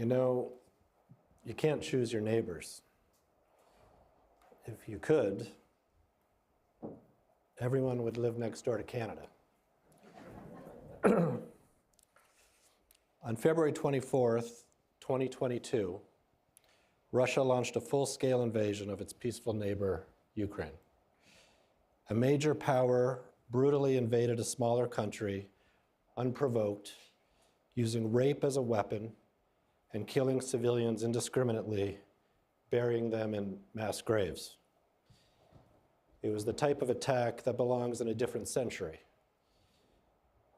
You know, you can't choose your neighbors. If you could, everyone would live next door to Canada. On February 24th, 2022, Russia launched a full-scale invasion of its peaceful neighbor, Ukraine. A major power brutally invaded a smaller country, unprovoked, using rape as a weapon and killing civilians indiscriminately, burying them in mass graves. It was the type of attack that belongs in a different century,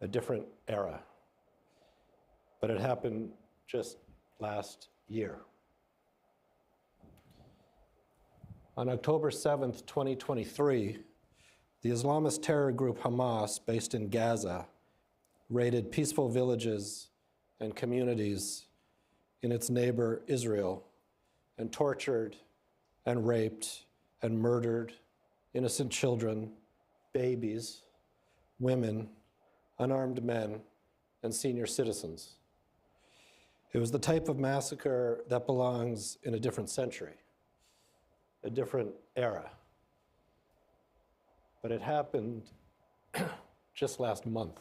a different era. But it happened just last year. On October 7th, 2023, the Islamist terror group Hamas, based in Gaza, raided peaceful villages and communities in its neighbor Israel and tortured and raped and murdered innocent children, babies, women, unarmed men, and senior citizens. It was the type of massacre that belongs in a different century, a different era. But it happened just last month.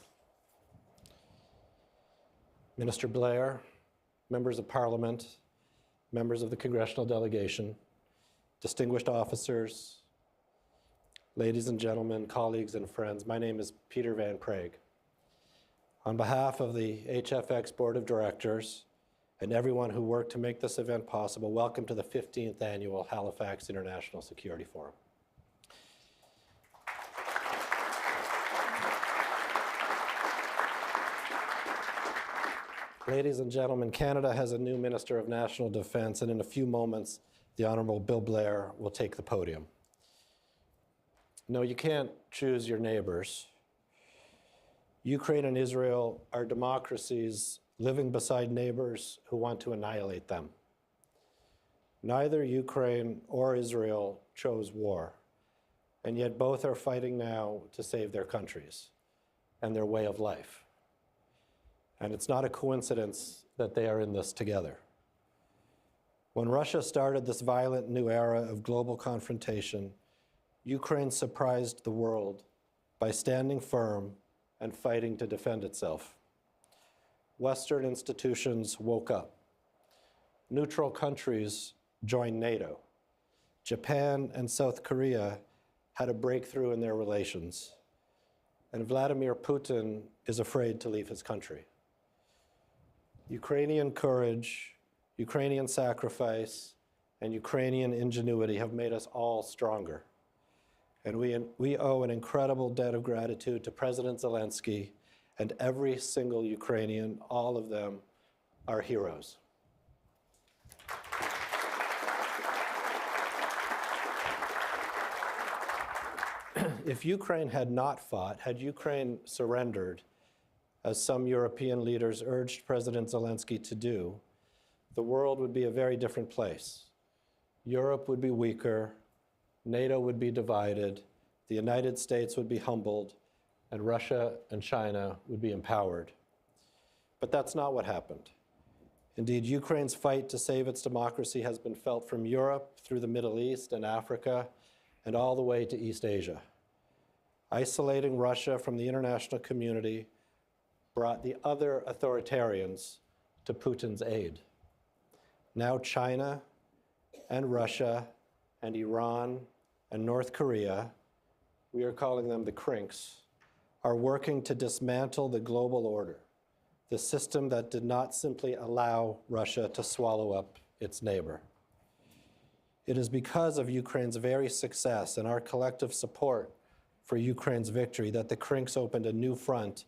Minister Blair, members of Parliament, members of the congressional delegation, distinguished officers, ladies and gentlemen, colleagues and friends, my name is Peter Van Prague. On behalf of the HFX Board of Directors and everyone who worked to make this event possible, welcome to the 15th Annual Halifax International Security Forum. Ladies and gentlemen, Canada has a new Minister of National Defense, and in a few moments, the Honourable Bill Blair will take the podium. No, you can't choose your neighbors. Ukraine and Israel are democracies living beside neighbors who want to annihilate them. Neither Ukraine or Israel chose war, and yet both are fighting now to save their countries and their way of life. And it's not a coincidence that they are in this together. When Russia started this violent new era of global confrontation, Ukraine surprised the world by standing firm and fighting to defend itself. Western institutions woke up. Neutral countries joined NATO. Japan and South Korea had a breakthrough in their relations. And Vladimir Putin is afraid to leave his country. Ukrainian courage, Ukrainian sacrifice, and Ukrainian ingenuity have made us all stronger. And we owe an incredible debt of gratitude to President Zelensky and every single Ukrainian. All of them are heroes. If Ukraine had not fought, had Ukraine surrendered, as some European leaders urged President Zelensky to do, the world would be a very different place. Europe would be weaker, NATO would be divided, the United States would be humbled, and Russia and China would be empowered. But that's not what happened. Indeed, Ukraine's fight to save its democracy has been felt from Europe through the Middle East and Africa and all the way to East Asia. Isolating Russia from the international community brought the other authoritarians to Putin's aid. Now China and Russia and Iran and North Korea, we are calling them the crinks, are working to dismantle the global order, the system that did not simply allow Russia to swallow up its neighbor. It is because of Ukraine's very success and our collective support for Ukraine's victory that the crinks opened a new front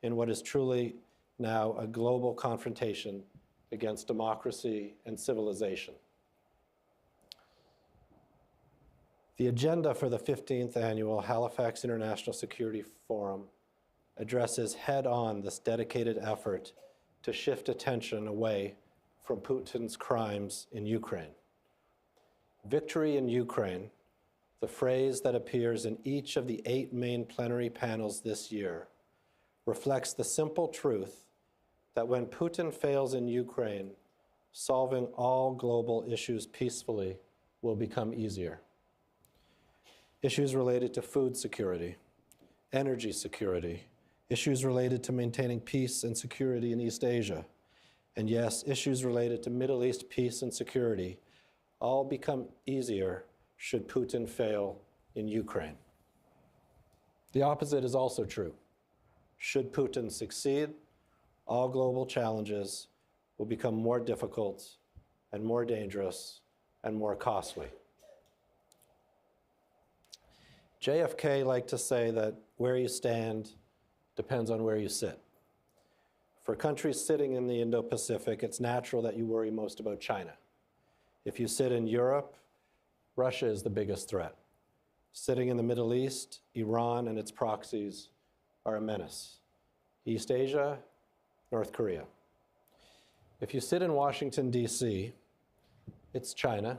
in what is truly now a global confrontation against democracy and civilization. The agenda for the 15th Annual Halifax International Security Forum addresses head-on this dedicated effort to shift attention away from Putin's crimes in Ukraine. Victory in Ukraine, the phrase that appears in each of the 8 main plenary panels this year, reflects the simple truth that when Putin fails in Ukraine, solving all global issues peacefully will become easier. Issues related to food security, energy security, issues related to maintaining peace and security in East Asia, and yes, issues related to Middle East peace and security all become easier should Putin fail in Ukraine. The opposite is also true. Should Putin succeed, all global challenges will become more difficult and more dangerous and more costly. JFK liked to say that where you stand depends on where you sit. For countries sitting in the Indo-Pacific, it's natural that you worry most about China. If you sit in Europe, Russia is the biggest threat. Sitting in the Middle East, Iran and its proxies are a menace. East Asia, North Korea. If you sit in Washington, D.C., it's China,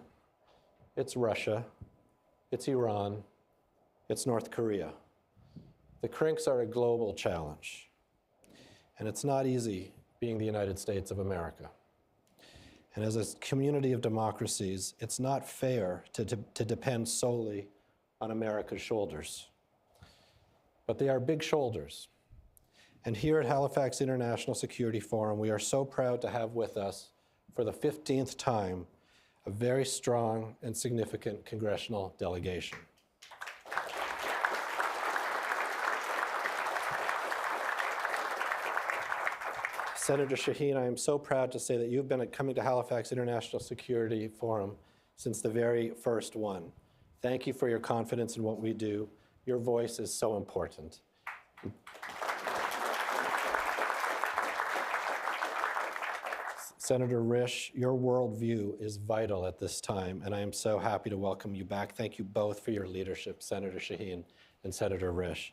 it's Russia, it's Iran, it's North Korea. The crinks are a global challenge, and it's not easy being the United States of America. And as a community of democracies, it's not fair to depend solely on America's shoulders. But they are big shoulders. And here at Halifax International Security Forum, we are so proud to have with us, for the 15th time, a very strong and significant congressional delegation. Senator Shaheen, I am so proud to say that you've been coming to Halifax International Security Forum since the very first one. Thank you for your confidence in what we do. Your voice is so important. Senator Risch, your worldview is vital at this time, and I am so happy to welcome you back. Thank you both for your leadership, Senator Shaheen and Senator Risch.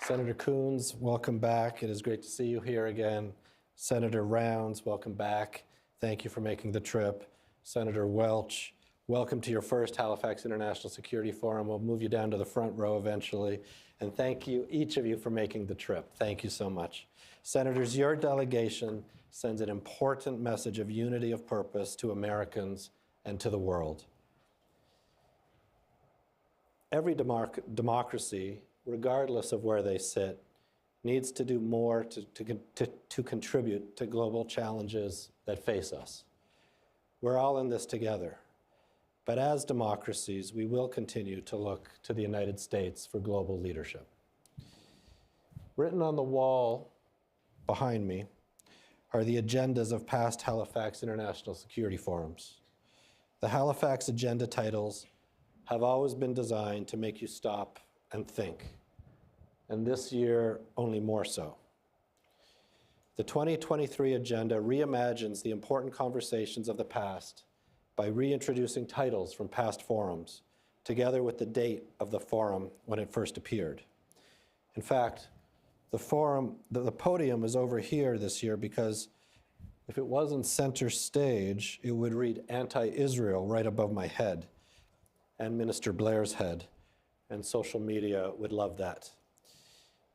Senator Coons, welcome back. It is great to see you here again. Senator Rounds, welcome back. Thank you for making the trip. Senator Welch, welcome to your first Halifax International Security Forum. We'll move you down to the front row eventually. And thank you, each of you, for making the trip. Thank you so much. Senators, your delegation sends an important message of unity of purpose to Americans and to the world. Every democracy, regardless of where they sit, needs to do more to contribute to global challenges that face us. We're all in this together. But as democracies, we will continue to look to the United States for global leadership. Written on the wall behind me are the agendas of past Halifax International Security Forums. The Halifax agenda titles have always been designed to make you stop and think, and this year only more so. The 2023 agenda reimagines the important conversations of the past by reintroducing titles from past forums, together with the date of the forum when it first appeared. In fact, the podium is over here this year because if it wasn't center stage, it would read anti-Israel right above my head and Minister Blair's head, and social media would love that.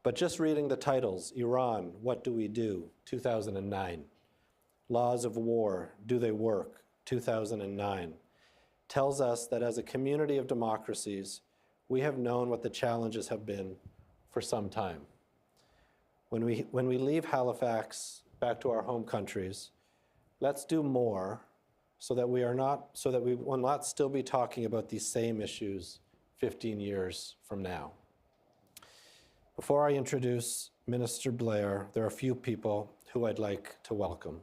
But just reading the titles, Iran, What Do We Do, 2009, Laws of War, Do They Work, 2009, tells us that as a community of democracies, we have known what the challenges have been for some time. When we leave Halifax back to our home countries, let's do more so that we will not still be talking about these same issues 15 years from now. Before I introduce Minister Blair, there are a few people who I'd like to welcome.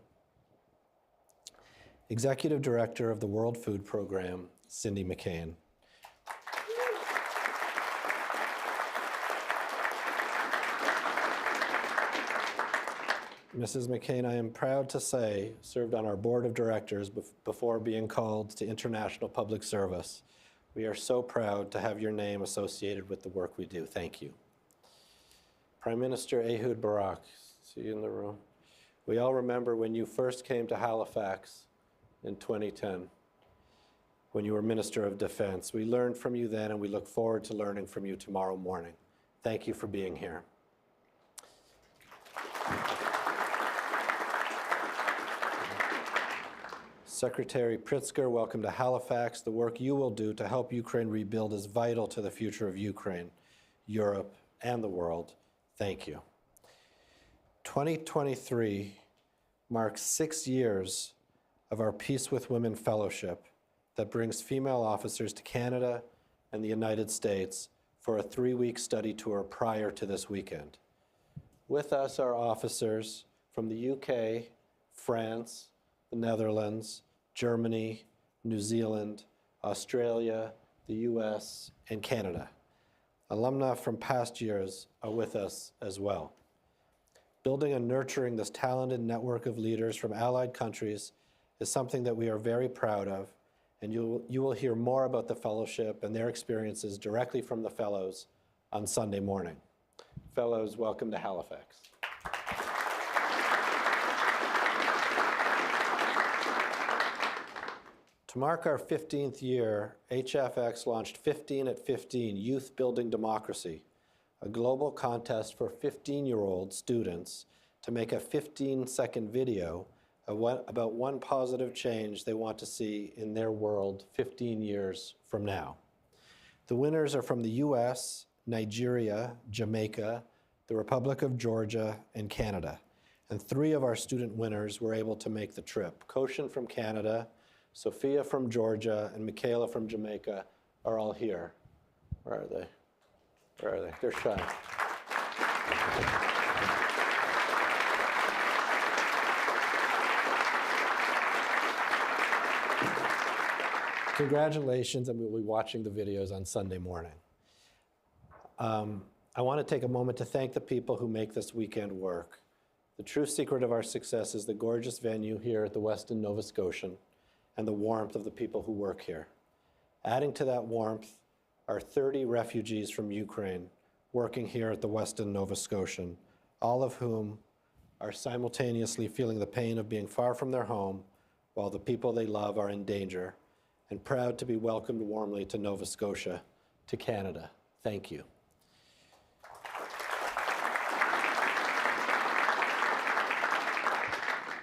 Executive Director of the World Food Program, Cindy McCain. Mrs. McCain, I am proud to say, served on our board of directors before being called to international public service. We are so proud to have your name associated with the work we do. Thank you. Prime Minister Ehud Barak, see you in the room. We all remember when you first came to Halifax in 2010, when you were Minister of Defense. We learned from you then, and we look forward to learning from you tomorrow morning. Thank you for being here. Secretary Pritzker, welcome to Halifax. The work you will do to help Ukraine rebuild is vital to the future of Ukraine, Europe, and the world. Thank you. 2023 marks 6 years of our Peace with Women Fellowship that brings female officers to Canada and the United States for a 3-week study tour prior to this weekend. With us are officers from the UK, France, the Netherlands, Germany, New Zealand, Australia, the US, and Canada. Alumni from past years are with us as well. Building and nurturing this talented network of leaders from allied countries is something that we are very proud of, and you will hear more about the fellowship and their experiences directly from the fellows on Sunday morning. Fellows, welcome to Halifax. To mark our 15th year, HFX launched 15 at 15 Youth Building Democracy, a global contest for 15-year-old students to make a 15-second video about one positive change they want to see in their world 15 years from now. The winners are from the US, Nigeria, Jamaica, the Republic of Georgia, and Canada. And 3 of our student winners were able to make the trip. Koshin from Canada, Sophia from Georgia, and Michaela from Jamaica are all here. Where are they? Where are they? They're shy. Congratulations, and we'll be watching the videos on Sunday morning. I want to take a moment to thank the people who make this weekend work. The true secret of our success is the gorgeous venue here at the Westin Nova Scotian and the warmth of the people who work here. Adding to that warmth are 30 refugees from Ukraine working here at the Westin Nova Scotian, all of whom are simultaneously feeling the pain of being far from their home while the people they love are in danger, and proud to be welcomed warmly to Nova Scotia, to Canada. Thank you.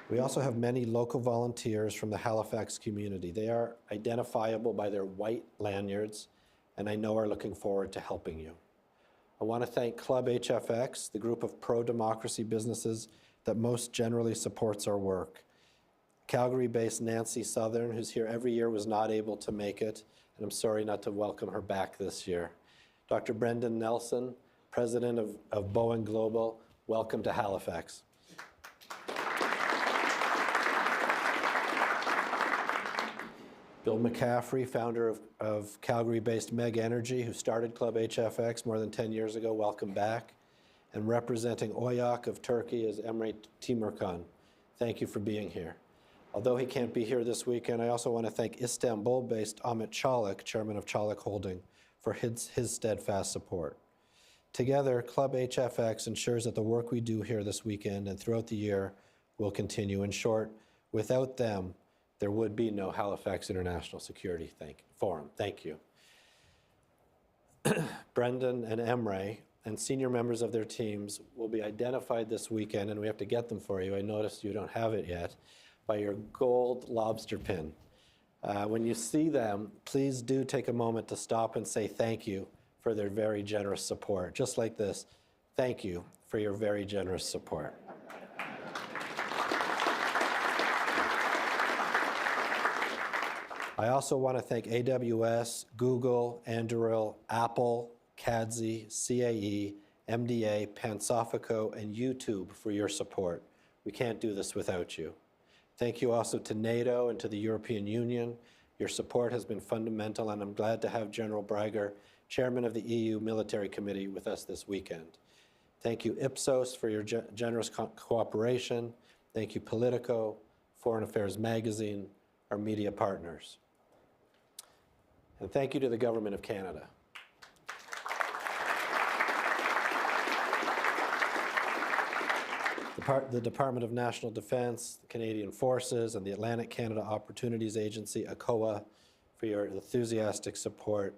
We also have many local volunteers from the Halifax community. They are identifiable by their white lanyards, and I know are looking forward to helping you. I want to thank Club HFX, the group of pro-democracy businesses that most generally supports our work. Calgary-based Nancy Southern, who's here every year, was not able to make it, and I'm sorry not to welcome her back this year. Dr. Brendan Nelson, president of Bowen Global, welcome to Halifax. Bill McCaffrey, founder of Calgary-based Meg Energy, who started Club HFX more than 10 years ago, welcome back. And representing Oyak of Turkey is Emre Timurkan. Thank you for being here. Although he can't be here this weekend, I also want to thank Istanbul-based Ahmet Çağlık, chairman of Çağlık Holding, for his steadfast support. Together, Club HFX ensures that the work we do here this weekend and throughout the year will continue. In short, without them, there would be no Halifax International Security Forum. Thank you. Brendan and Emre and senior members of their teams will be identified this weekend, and we have to get them for you. I noticed you don't have it yet, by your gold lobster pin. When you see them, please do take a moment to stop and say thank you for their very generous support. Just like this, thank you for your very generous support. I also want to thank AWS, Google, Anduril, Apple, CADSI, CAE, MDA, Pansofico, and YouTube for your support. We can't do this without you. Thank you also to NATO and to the European Union. Your support has been fundamental, and I'm glad to have General Bragger, Chairman of the EU Military Committee, with us this weekend. Thank you, Ipsos, for your generous cooperation. Thank you, Politico, Foreign Affairs Magazine, our media partners. And thank you to the Government of Canada. The Department of National Defence, the Canadian Forces, and the Atlantic Canada Opportunities Agency, ACOA, for your enthusiastic support.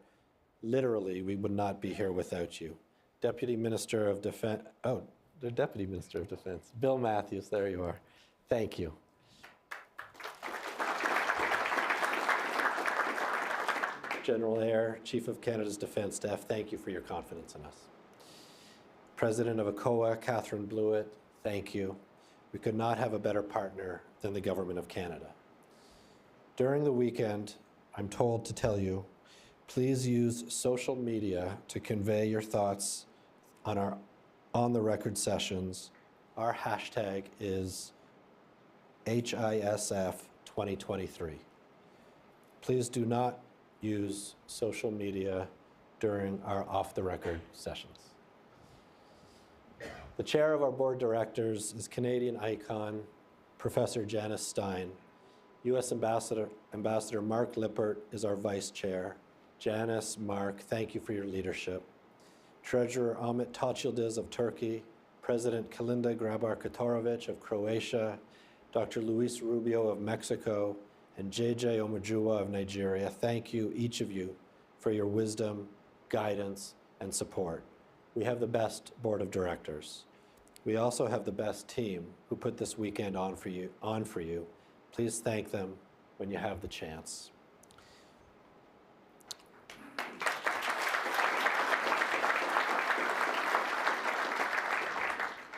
Literally, we would not be here without you. Deputy Minister of Defence, oh, the Deputy Minister of Defence, Bill Matthews, there you are. Thank you. General Eyre, Chief of Canada's Defence Staff, thank you for your confidence in us. President of ACOA, Catherine Blewett, thank you. We could not have a better partner than the Government of Canada. During the weekend, I'm told to tell you, please use social media to convey your thoughts on our on-the-record sessions. Our hashtag is HISF 2023. Please do not use social media during our off-the-record sessions. The chair of our board of directors is Canadian icon, Professor Janice Stein. U.S. Ambassador Mark Lippert is our vice chair. Janice, Mark, thank you for your leadership. Treasurer Ahmet Tocildiz of Turkey, President Kalinda Grabar-Kitarovic of Croatia, Dr. Luis Rubio of Mexico, and JJ Omojuwa of Nigeria, thank you, each of you, for your wisdom, guidance, and support. We have the best board of directors. We also have the best team who put this weekend on for you. Please thank them when you have the chance.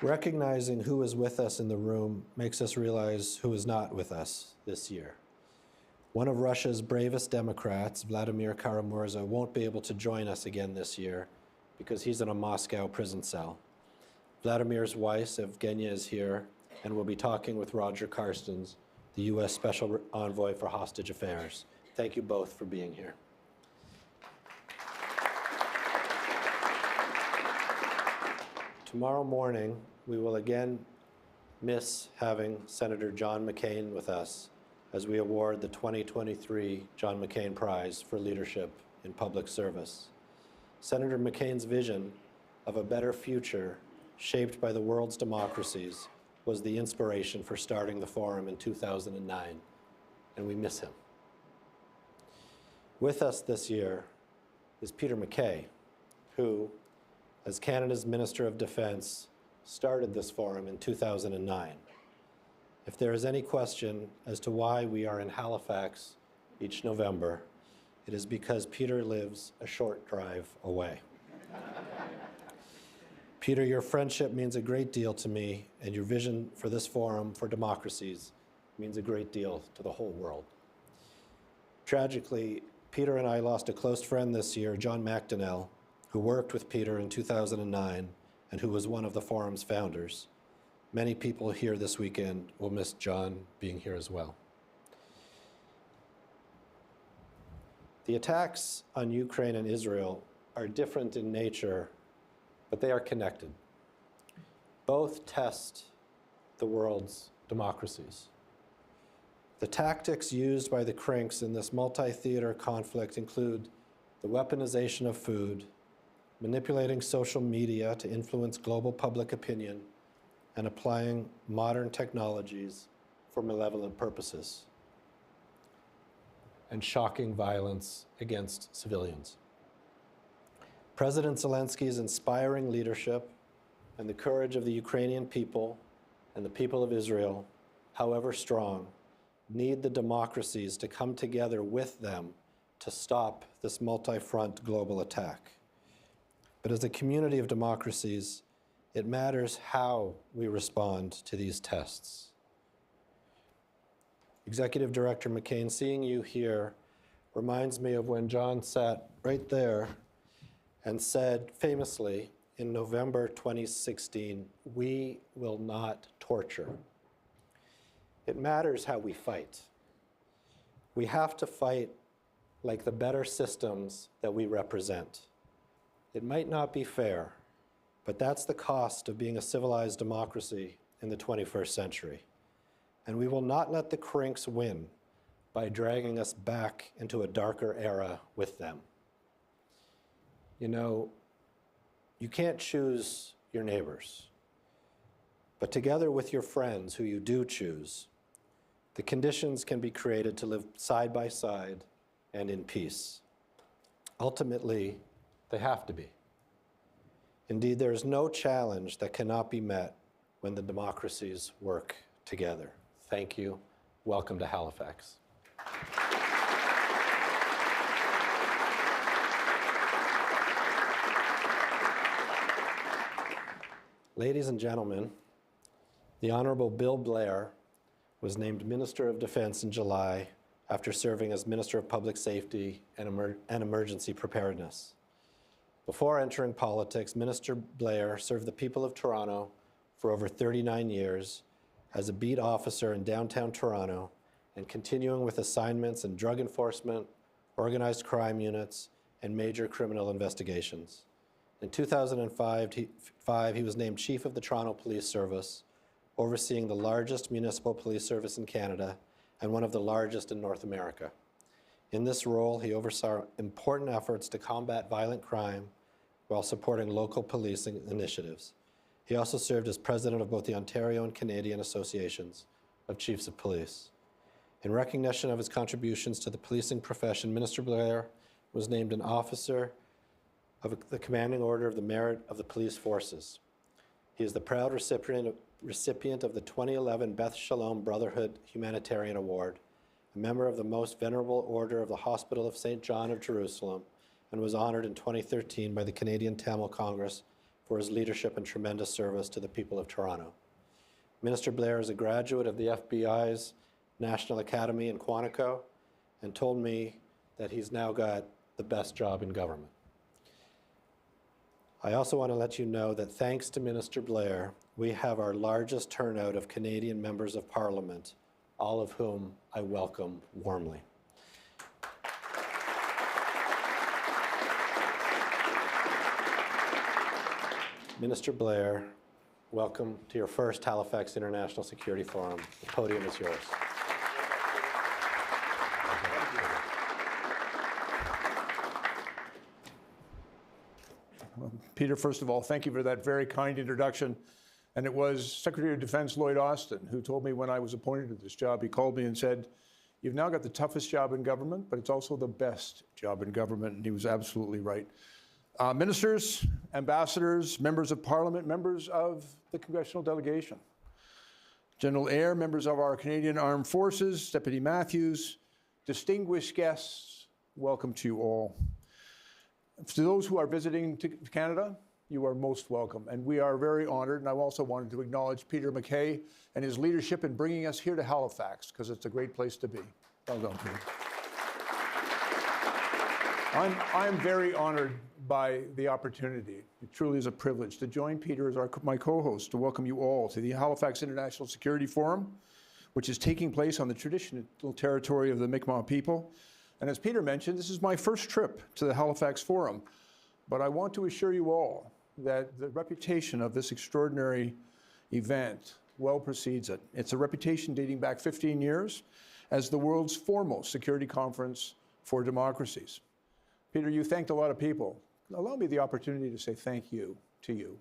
Recognizing who is with us in the room makes us realize who is not with us this year. One of Russia's bravest Democrats, Vladimir Kara-Murza, won't be able to join us again this year because he's in a Moscow prison cell. Vladimir's wife, Evgenia, is here and will be talking with Roger Carstens, the U.S. Special Envoy for Hostage Affairs. Thank you both for being here. Tomorrow morning, we will again miss having Senator John McCain with us as we award the 2023 John McCain Prize for Leadership in Public Service. Senator McCain's vision of a better future shaped by the world's democracies was the inspiration for starting the forum in 2009, and we miss him. With us this year is Peter MacKay, who, as Canada's Minister of Defence, started this forum in 2009. If there is any question as to why we are in Halifax each November, it is because Peter lives a short drive away. Peter, your friendship means a great deal to me, and your vision for this forum for democracies means a great deal to the whole world. Tragically, Peter and I lost a close friend this year, John McDonnell, who worked with Peter in 2009 and who was one of the forum's founders. Many people here this weekend will miss John being here as well. The attacks on Ukraine and Israel are different in nature, but they are connected. Both test the world's democracies. The tactics used by the crinks in this multi-theater conflict include the weaponization of food, manipulating social media to influence global public opinion, and applying modern technologies for malevolent purposes, and shocking violence against civilians. President Zelensky's inspiring leadership and the courage of the Ukrainian people and the people of Israel, however strong, need the democracies to come together with them to stop this multi-front global attack. But as a community of democracies, it matters how we respond to these tests. Executive Director McCain, seeing you here reminds me of when John sat right there and said famously in November 2016, "We will not torture." It matters how we fight. We have to fight like the better systems that we represent. It might not be fair, but that's the cost of being a civilized democracy in the 21st century. And we will not let the crinks win by dragging us back into a darker era with them. You know, you can't choose your neighbors, but together with your friends who you do choose, the conditions can be created to live side by side and in peace. Ultimately, they have to be. Indeed, there is no challenge that cannot be met when the democracies work together. Thank you. Welcome to Halifax. Ladies and gentlemen, the Honorable Bill Blair was named Minister of Defense in July after serving as Minister of Public Safety and Emergency Preparedness. Before entering politics, Minister Blair served the people of Toronto for over 39 years as a beat officer in downtown Toronto and continuing with assignments in drug enforcement, organized crime units, and major criminal investigations. In 2005, he was named Chief of the Toronto Police Service, overseeing the largest municipal police service in Canada and one of the largest in North America. In this role, he oversaw important efforts to combat violent crime while supporting local policing initiatives. He also served as president of both the Ontario and Canadian Associations of Chiefs of Police. In recognition of his contributions to the policing profession, Minister Blair was named an officer of the Commanding Order of the Merit of the Police Forces. He is the proud recipient of the 2011 Beth Shalom Brotherhood Humanitarian Award, a member of the Most Venerable Order of the Hospital of St. John of Jerusalem, and was honored in 2013 by the Canadian Tamil Congress for his leadership and tremendous service to the people of Toronto. Minister Blair is a graduate of the FBI's National Academy in Quantico and told me that he's now got the best job in government. I also want to let you know that thanks to Minister Blair, we have our largest turnout of Canadian members of Parliament, all of whom I welcome warmly. Minister Blair, welcome to your first Halifax International Security Forum. The podium is yours. Peter, first of all, thank you for that very kind introduction. And it was Secretary of Defense Lloyd Austin who told me when I was appointed to this job, he called me and said, "You've now got the toughest job in government, but it's also the best job in government." And he was absolutely right. Ministers, ambassadors, members of Parliament, members of the congressional delegation, General Eyre, members of our Canadian Armed Forces, Deputy Matthews, distinguished guests, welcome to you all. To those who are visiting to Canada, you are most welcome, and we are very honored. And I also wanted to acknowledge Peter MacKay and his leadership in bringing us here to Halifax, because it's a great place to be. Well done, Peter. I'm very honored by the opportunity. It truly is a privilege to join Peter as my co-host to welcome you all to the Halifax International Security Forum, which is taking place on the traditional territory of the Mi'kmaq people. And as Peter mentioned, this is my first trip to the Halifax Forum, but I want to assure you all that the reputation of this extraordinary event well precedes it. It's a reputation dating back 15 years as the world's foremost security conference for democracies. Peter, you thanked a lot of people. Allow me the opportunity to say thank you to you.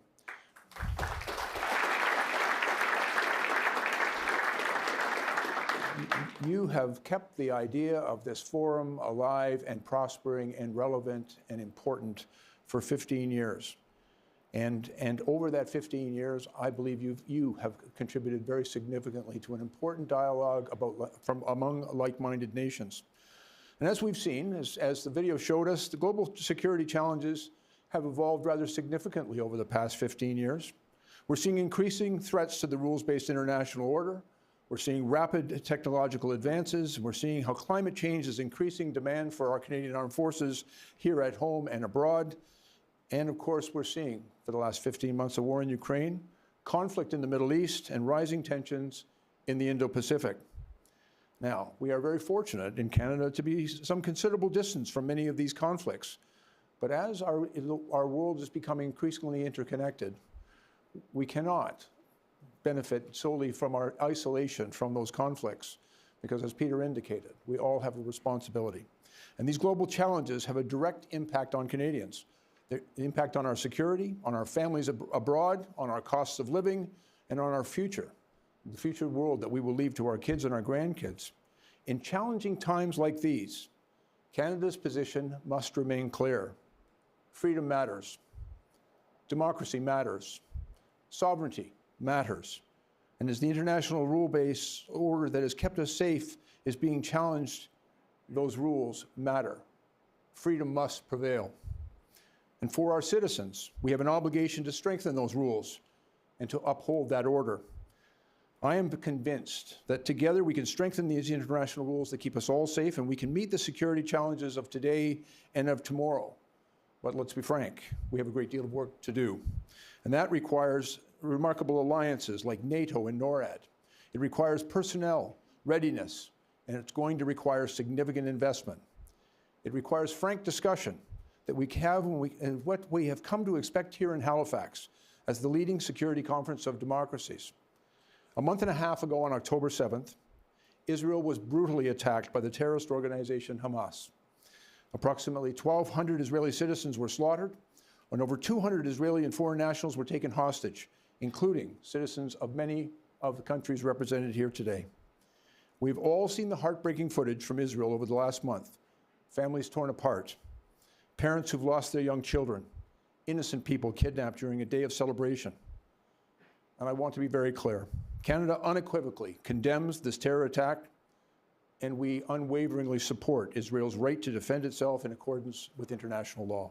You have kept the idea of this forum alive and prospering and relevant and important for 15 years. And over that 15 years, I believe you have contributed very significantly to an important dialogue from among like-minded nations. And as we've seen, as the video showed us, the global security challenges have evolved rather significantly over the past 15 years. We're seeing increasing threats to the rules-based international order. We're seeing rapid technological advances. We're seeing how climate change is increasing demand for our Canadian Armed Forces here at home and abroad. And of course, we're seeing, for the last 15 months of war in Ukraine, conflict in the Middle East, and rising tensions in the Indo-Pacific. Now, we are very fortunate in Canada to be some considerable distance from many of these conflicts. But as our world is becoming increasingly interconnected, we cannot benefit solely from our isolation from those conflicts, because as Peter indicated, we all have a responsibility. And these global challenges have a direct impact on Canadians. The impact on our security, on our families abroad, on our costs of living, and on our future, the future world that we will leave to our kids and our grandkids. In challenging times like these, Canada's position must remain clear. Freedom matters. Democracy matters. Sovereignty matters. And as the international rule-based order that has kept us safe is being challenged, those rules matter. Freedom must prevail. And for our citizens, we have an obligation to strengthen those rules and to uphold that order. I am convinced that together we can strengthen these international rules that keep us all safe, and we can meet the security challenges of today and of tomorrow. But let's be frank, we have a great deal of work to do. And that requires remarkable alliances like NATO and NORAD. It requires personnel, readiness, and it's going to require significant investment. It requires frank discussion that we have and what we have come to expect here in Halifax as the leading security conference of democracies. A month and a half ago, on October 7th, Israel was brutally attacked by the terrorist organization Hamas. Approximately 1,200 Israeli citizens were slaughtered, and over 200 Israeli and foreign nationals were taken hostage, including citizens of many of the countries represented here today. We've all seen the heartbreaking footage from Israel over the last month. Families torn apart, parents who've lost their young children, innocent people kidnapped during a day of celebration. And I want to be very clear. Canada unequivocally condemns this terror attack, and we unwaveringly support Israel's right to defend itself in accordance with international law.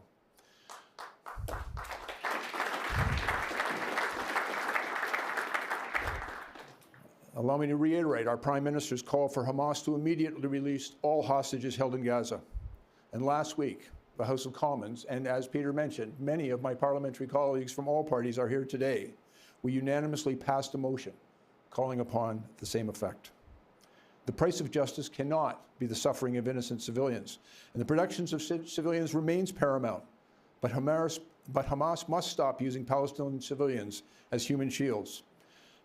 Allow me to reiterate our Prime Minister's call for Hamas to immediately release all hostages held in Gaza. And last week, the House of Commons, and as Peter mentioned, many of my parliamentary colleagues from all parties are here today, we unanimously passed a motion calling upon the same effect. The price of justice cannot be the suffering of innocent civilians, and the protections of civilians remains paramount. But Hamas must stop using Palestinian civilians as human shields.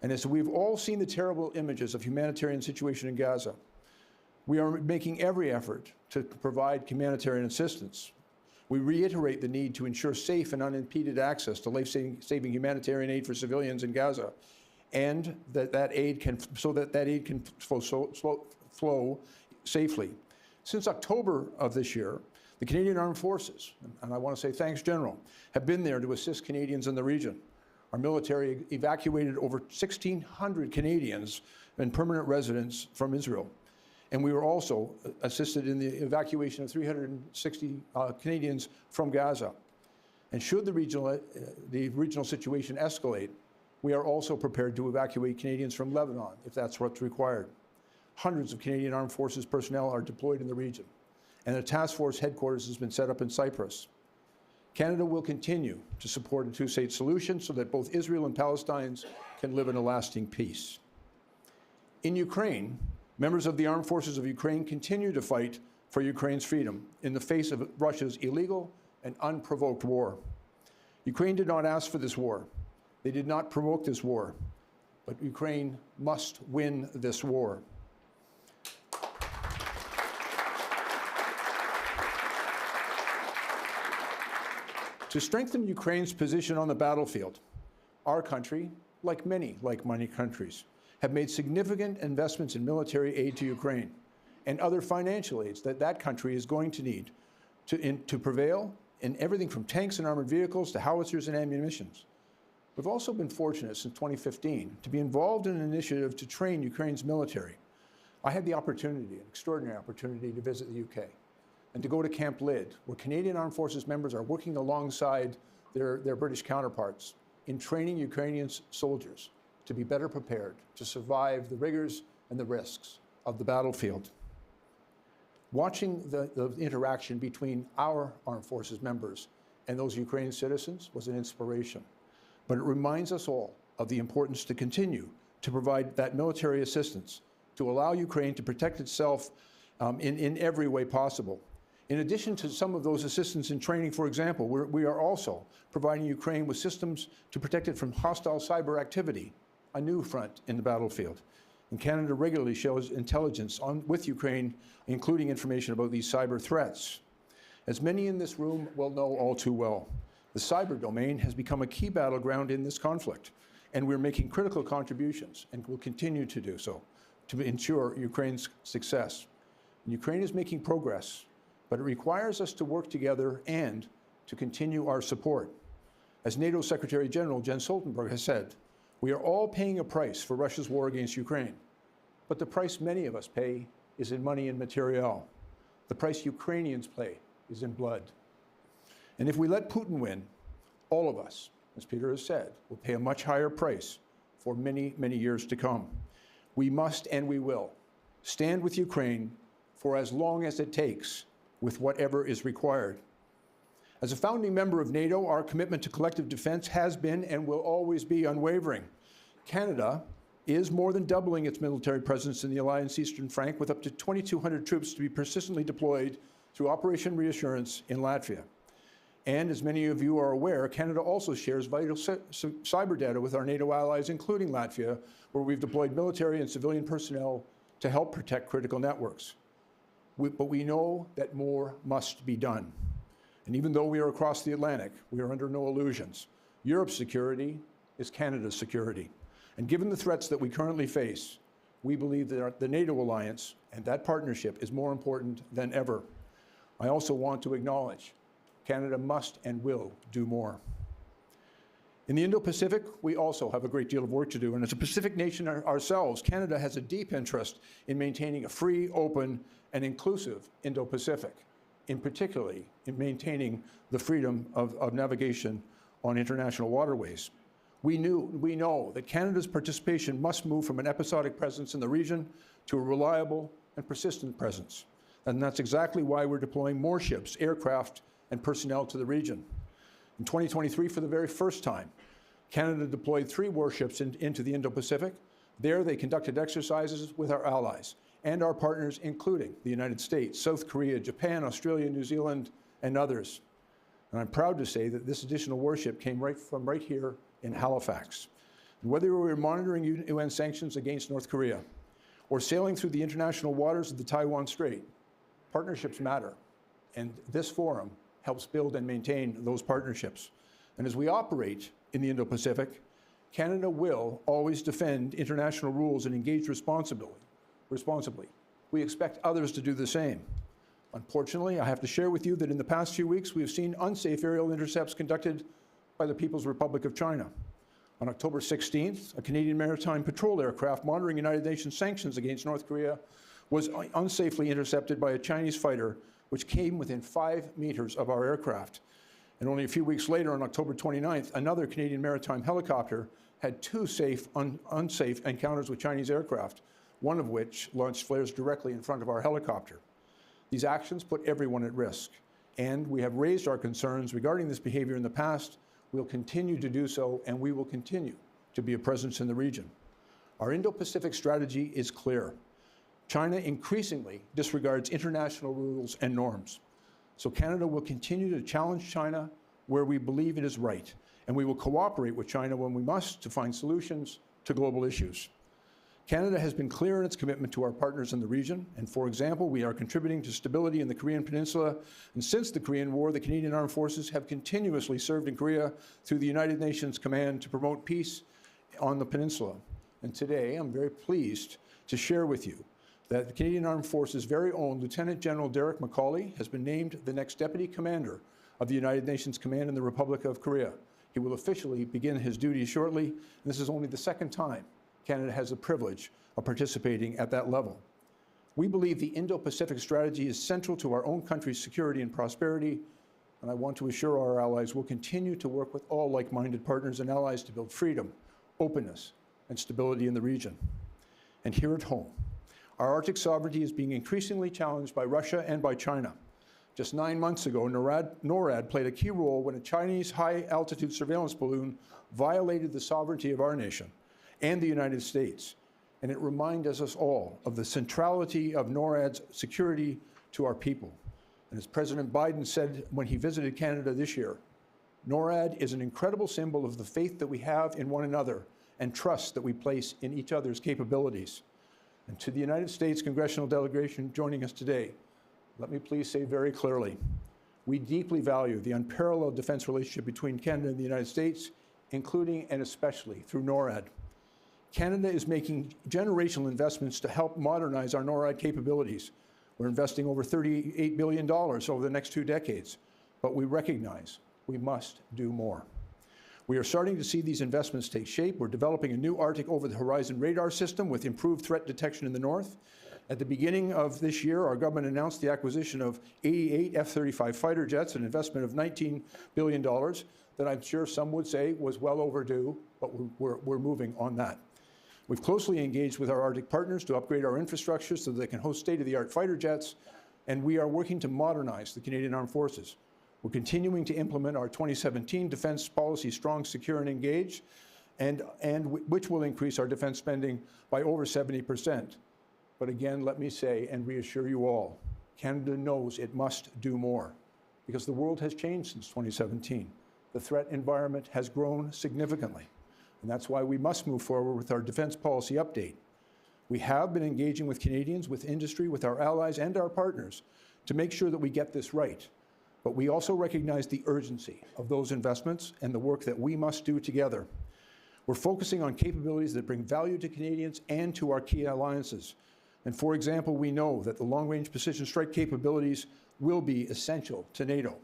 And as we've all seen the terrible images of humanitarian situation in Gaza, we are making every effort to provide humanitarian assistance. We reiterate the need to ensure safe and unimpeded access to life-saving humanitarian aid for civilians in Gaza, and that aid can flow safely. Since October of this year, the Canadian Armed Forces, and I want to say thanks, General, have been there to assist Canadians in the region. Our military evacuated over 1,600 Canadians and permanent residents from Israel. And we were also assisted in the evacuation of 360 Canadians from Gaza. And should the regional situation escalate, we are also prepared to evacuate Canadians from Lebanon, if that's what's required. Hundreds of Canadian Armed Forces personnel are deployed in the region, and a task force headquarters has been set up in Cyprus. Canada will continue to support a two-state solution so that both Israel and Palestinians can live in a lasting peace. In Ukraine, members of the Armed Forces of Ukraine continue to fight for Ukraine's freedom in the face of Russia's illegal and unprovoked war. Ukraine did not ask for this war. They did not provoke this war, but Ukraine must win this war. To strengthen Ukraine's position on the battlefield, our country, like many countries, have made significant investments in military aid to Ukraine and other financial aids that that country is going to need to prevail in everything from tanks and armored vehicles to howitzers and ammunition. We've also been fortunate since 2015 to be involved in an initiative to train Ukraine's military. I had the opportunity, an extraordinary opportunity, to visit the UK and to go to Camp Lyd, where Canadian Armed Forces members are working alongside their British counterparts in training Ukrainian soldiers to be better prepared to survive the rigors and the risks of the battlefield. Watching the interaction between our Armed Forces members and those Ukrainian citizens was an inspiration. But it reminds us all of the importance to continue to provide that military assistance to allow Ukraine to protect itself in every way possible. In addition to some of those assistance in training, for example, we are also providing Ukraine with systems to protect it from hostile cyber activity, a new front in the battlefield. And Canada regularly shares intelligence with Ukraine, including information about these cyber threats. As many in this room will know all too well, the cyber domain has become a key battleground in this conflict, and we're making critical contributions and will continue to do so to ensure Ukraine's success. And Ukraine is making progress, but it requires us to work together and to continue our support. As NATO Secretary General Jens Stoltenberg has said, we are all paying a price for Russia's war against Ukraine, but the price many of us pay is in money and materiel. The price Ukrainians pay is in blood. And if we let Putin win, all of us, as Peter has said, will pay a much higher price for many, many years to come. We must and we will stand with Ukraine for as long as it takes, with whatever is required. As a founding member of NATO, our commitment to collective defense has been and will always be unwavering. Canada is more than doubling its military presence in the alliance Eastern Flank, with up to 2,200 troops to be persistently deployed through Operation Reassurance in Latvia. And as many of you are aware, Canada also shares vital cyber data with our NATO allies, including Latvia, where we've deployed military and civilian personnel to help protect critical networks. But we know that more must be done. And even though we are across the Atlantic, we are under no illusions. Europe's security is Canada's security. And given the threats that we currently face, we believe that the NATO alliance and that partnership is more important than ever. I also want to acknowledge Canada must and will do more. In the Indo-Pacific, we also have a great deal of work to do. And as a Pacific nation ourselves, Canada has a deep interest in maintaining a free, open, and inclusive Indo-Pacific, particularly in maintaining the freedom of navigation on international waterways. We know that Canada's participation must move from an episodic presence in the region to a reliable and persistent presence. And that's exactly why we're deploying more ships, aircraft, and personnel to the region. In 2023, for the very first time, Canada deployed 3 warships into the Indo-Pacific. There, they conducted exercises with our allies and our partners, including the United States, South Korea, Japan, Australia, New Zealand, and others. And I'm proud to say that this additional warship came from right here in Halifax. And whether we were monitoring UN sanctions against North Korea or sailing through the international waters of the Taiwan Strait, partnerships matter. And this forum helps build and maintain those partnerships. And as we operate in the Indo-Pacific, Canada will always defend international rules and engage responsibly. We expect others to do the same. Unfortunately, I have to share with you that in the past few weeks, we have seen unsafe aerial intercepts conducted by the People's Republic of China. On October 16th, a Canadian maritime patrol aircraft monitoring United Nations sanctions against North Korea was unsafely intercepted by a Chinese fighter, which came within 5 meters of our aircraft. And only a few weeks later, on October 29th, another Canadian maritime helicopter had 2 unsafe encounters with Chinese aircraft, one of which launched flares directly in front of our helicopter. These actions put everyone at risk, and we have raised our concerns regarding this behavior in the past. We'll continue to do so, and we will continue to be a presence in the region. Our Indo-Pacific strategy is clear. China increasingly disregards international rules and norms. So Canada will continue to challenge China where we believe it is right, and we will cooperate with China when we must to find solutions to global issues. Canada has been clear in its commitment to our partners in the region, and for example, we are contributing to stability in the Korean Peninsula, and since the Korean War, the Canadian Armed Forces have continuously served in Korea through the United Nations Command to promote peace on the peninsula. And today, I'm very pleased to share with you that the Canadian Armed Forces' very own Lieutenant General Derek McCauley has been named the next Deputy Commander of the United Nations Command in the Republic of Korea. He will officially begin his duties shortly, and this is only the second time Canada has the privilege of participating at that level. We believe the Indo-Pacific strategy is central to our own country's security and prosperity, and I want to assure our allies we'll continue to work with all like-minded partners and allies to build freedom, openness, and stability in the region. And here at home, our Arctic sovereignty is being increasingly challenged by Russia and by China. Just 9 months ago, NORAD played a key role when a Chinese high-altitude surveillance balloon violated the sovereignty of our nation and the United States. And it reminded us all of the centrality of NORAD's security to our people. And as President Biden said when he visited Canada this year, NORAD is an incredible symbol of the faith that we have in one another and trust that we place in each other's capabilities. And to the United States congressional delegation joining us today, let me please say very clearly, we deeply value the unparalleled defense relationship between Canada and the United States, including and especially through NORAD. Canada is making generational investments to help modernize our NORAD capabilities. We're investing over $38 billion over the next 2 decades, but we recognize we must do more. We are starting to see these investments take shape. We're developing a new Arctic over-the-horizon radar system with improved threat detection in the north. At the beginning of this year, our government announced the acquisition of 88 F-35 fighter jets, an investment of $19 billion. that I'm sure some would say was well overdue, but we're moving on that. We've closely engaged with our Arctic partners to upgrade our infrastructure so that they can host state-of-the-art fighter jets, and we are working to modernize the Canadian Armed Forces. We're continuing to implement our 2017 defense policy, Strong, Secure, and Engage, and which will increase our defense spending by over 70%. But again, let me say and reassure you all, Canada knows it must do more because the world has changed since 2017. The threat environment has grown significantly, and that's why we must move forward with our defense policy update. We have been engaging with Canadians, with industry, with our allies and our partners to make sure that we get this right. But we also recognize the urgency of those investments and the work that we must do together. We're focusing on capabilities that bring value to Canadians and to our key alliances. And for example, we know that the long-range precision strike capabilities will be essential to NATO.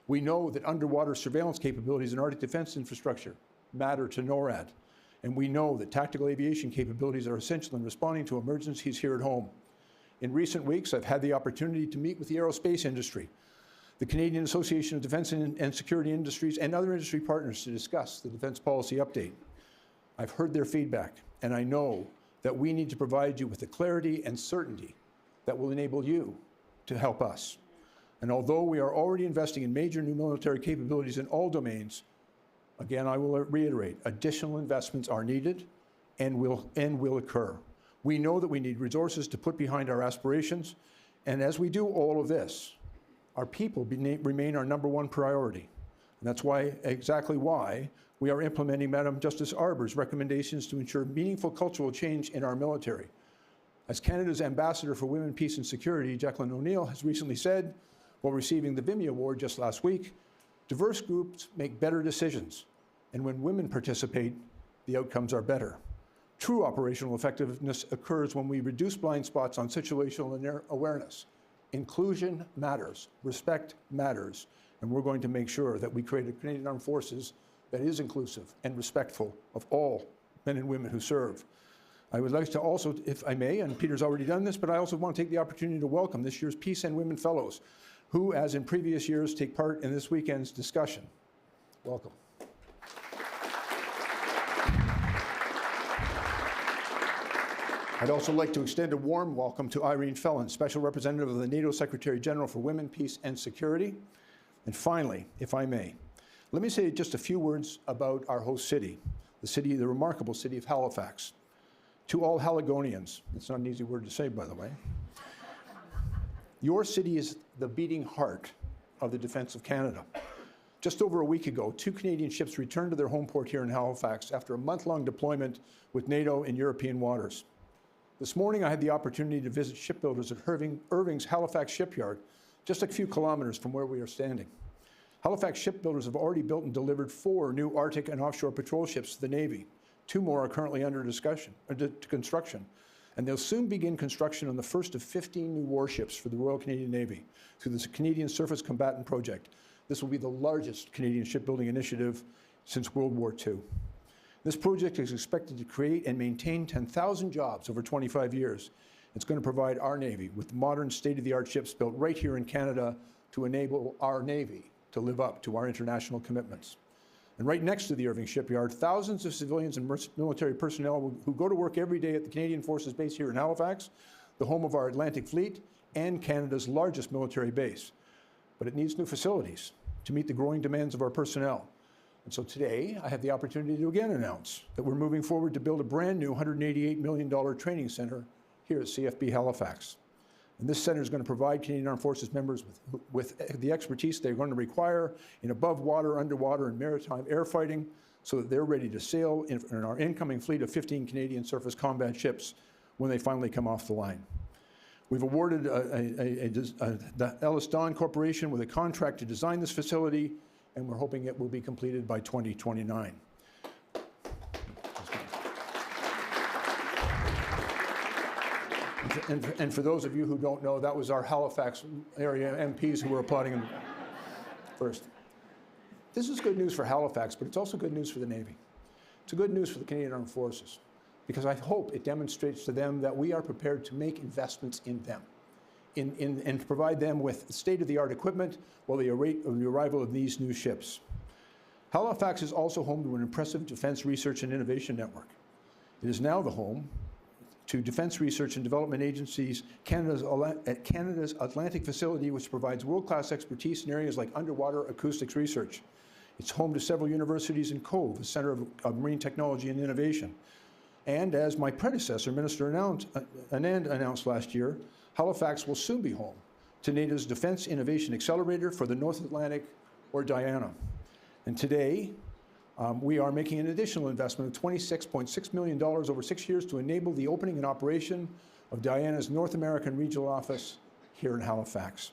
We know that underwater surveillance capabilities and Arctic defense infrastructure matter to NORAD. And we know that tactical aviation capabilities are essential in responding to emergencies here at home. In recent weeks, I've had the opportunity to meet with the aerospace industry, the Canadian Association of Defense and Security Industries, and other industry partners to discuss the defense policy update. I've heard their feedback, and I know that we need to provide you with the clarity and certainty that will enable you to help us. And although we are already investing in major new military capabilities in all domains, again, I will reiterate, additional investments are needed and will occur. We know that we need resources to put behind our aspirations, and as we do all of this, our people remain our #1 priority. And that's exactly why we are implementing Madam Justice Arbour's recommendations to ensure meaningful cultural change in our military. As Canada's Ambassador for Women, Peace and Security, Jacqueline O'Neill, has recently said, while receiving the Vimy Award just last week, diverse groups make better decisions, and when women participate, the outcomes are better. True operational effectiveness occurs when we reduce blind spots on situational awareness. Inclusion matters, respect matters, and we're going to make sure that we create a Canadian Armed Forces that is inclusive and respectful of all men and women who serve. I would like to also, if I may, and Peter's already done this, but I also want to take the opportunity to welcome this year's Peace and Women Fellows, who, as in previous years, take part in this weekend's discussion. Welcome. I'd also like to extend a warm welcome to Irene Felon, Special Representative of the NATO Secretary General for Women, Peace and Security. And finally, if I may, let me say just a few words about our host city, the remarkable city of Halifax. To all Haligonians, it's not an easy word to say, by the way, your city is the beating heart of the defense of Canada. Just over a week ago, 2 Canadian ships returned to their home port here in Halifax after a month-long deployment with NATO in European waters. This morning, I had the opportunity to visit shipbuilders at Irving's Halifax shipyard, just a few kilometers from where we are standing. Halifax shipbuilders have already built and delivered 4 new Arctic and offshore patrol ships to the Navy. 2 more are currently under construction. And they'll soon begin construction on the first of 15 new warships for the Royal Canadian Navy through the Canadian Surface Combatant Project. This will be the largest Canadian shipbuilding initiative since World War II. This project is expected to create and maintain 10,000 jobs over 25 years. It's going to provide our Navy with modern state-of-the-art ships built right here in Canada to enable our Navy to live up to our international commitments. And right next to the Irving shipyard, thousands of civilians and military personnel who go to work every day at the Canadian Forces Base here in Halifax, the home of our Atlantic Fleet and Canada's largest military base. But it needs new facilities to meet the growing demands of our personnel. And so today, I have the opportunity to again announce that we're moving forward to build a brand new $188 million training center here at CFB Halifax. And this center is going to provide Canadian Armed Forces members with the expertise they're going to require in above water, underwater, and maritime air fighting so that they're ready to sail in our incoming fleet of 15 Canadian surface combat ships when they finally come off the line. We've awarded the Ellis Dawn Corporation with a contract to design this facility, and we're hoping it will be completed by 2029. And for those of you who don't know, that was our Halifax area MPs who were applauding first. This is good news for Halifax, but it's also good news for the Navy. It's good news for the Canadian Armed Forces, because I hope it demonstrates to them that we are prepared to make investments in them and to provide them with state-of-the-art equipment while they await the arrival of these new ships. Halifax is also home to an impressive defense research and innovation network. It is now the home to Defense Research and Development Agency's Canada's Atlantic facility, which provides world-class expertise in areas like underwater acoustics research. It's home to several universities in Cove, a center of marine technology and innovation. And as my predecessor, Minister Anand, announced last year, Halifax will soon be home to NATO's Defense Innovation Accelerator for the North Atlantic, or DIANA. And today, we are making an additional investment of $26.6 million over 6 years to enable the opening and operation of DIANA's North American Regional Office here in Halifax.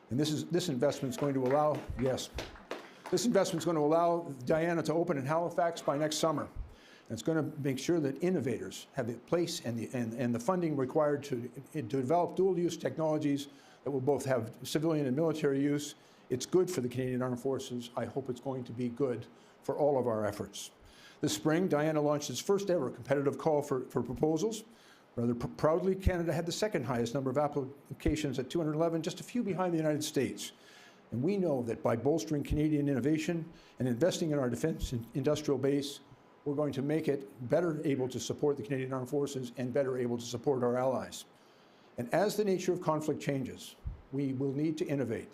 And this investment is going to allow, this investment is going to allow DIANA to open in Halifax by next summer. And it's going to make sure that innovators have the place and the funding required to develop dual-use technologies that will both have civilian and military use. It's good for the Canadian Armed Forces. I hope it's going to be good for all of our efforts. This spring, DIANA launched its first ever competitive call for proposals. Rather proudly, Canada had the second highest number of applications at 211, just a few behind the United States. And we know that by bolstering Canadian innovation and investing in our defense industrial base, we're going to make it better able to support the Canadian Armed Forces and better able to support our allies. And as the nature of conflict changes, we will need to innovate,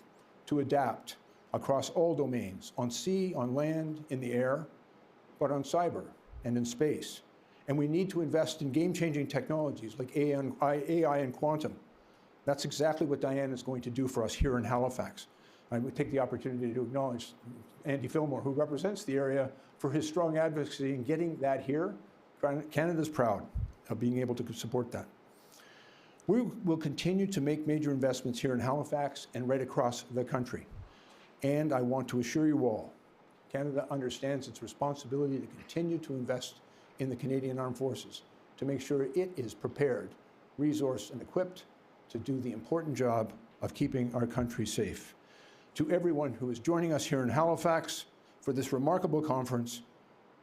to adapt across all domains, on sea, on land, in the air, but on cyber and in space. And we need to invest in game-changing technologies like AI and quantum. That's exactly what DIANA is going to do for us here in Halifax. I would take the opportunity to acknowledge Andy Fillmore, who represents the area, for his strong advocacy in getting that here. Canada's proud of being able to support that. We will continue to make major investments here in Halifax and right across the country. And I want to assure you all, Canada understands its responsibility to continue to invest in the Canadian Armed Forces, to make sure it is prepared, resourced, and equipped to do the important job of keeping our country safe. To everyone who is joining us here in Halifax for this remarkable conference,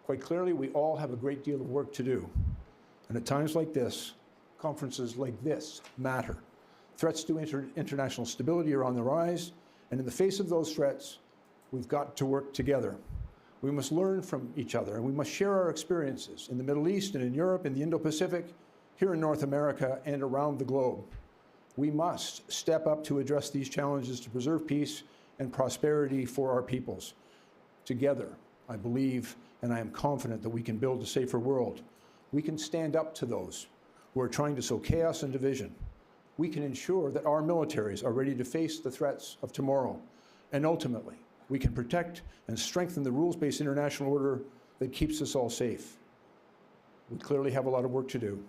quite clearly we all have a great deal of work to do. And at times like this, conferences like this matter. Threats to international stability are on the rise, and in the face of those threats, we've got to work together. We must learn from each other, and we must share our experiences in the Middle East and in Europe, in the Indo-Pacific, here in North America, and around the globe. We must step up to address these challenges to preserve peace and prosperity for our peoples. Together, I believe and I am confident that we can build a safer world. We can stand up to those who are trying to sow chaos and division. We can ensure that our militaries are ready to face the threats of tomorrow. And ultimately, we can protect and strengthen the rules-based international order that keeps us all safe. We clearly have a lot of work to do.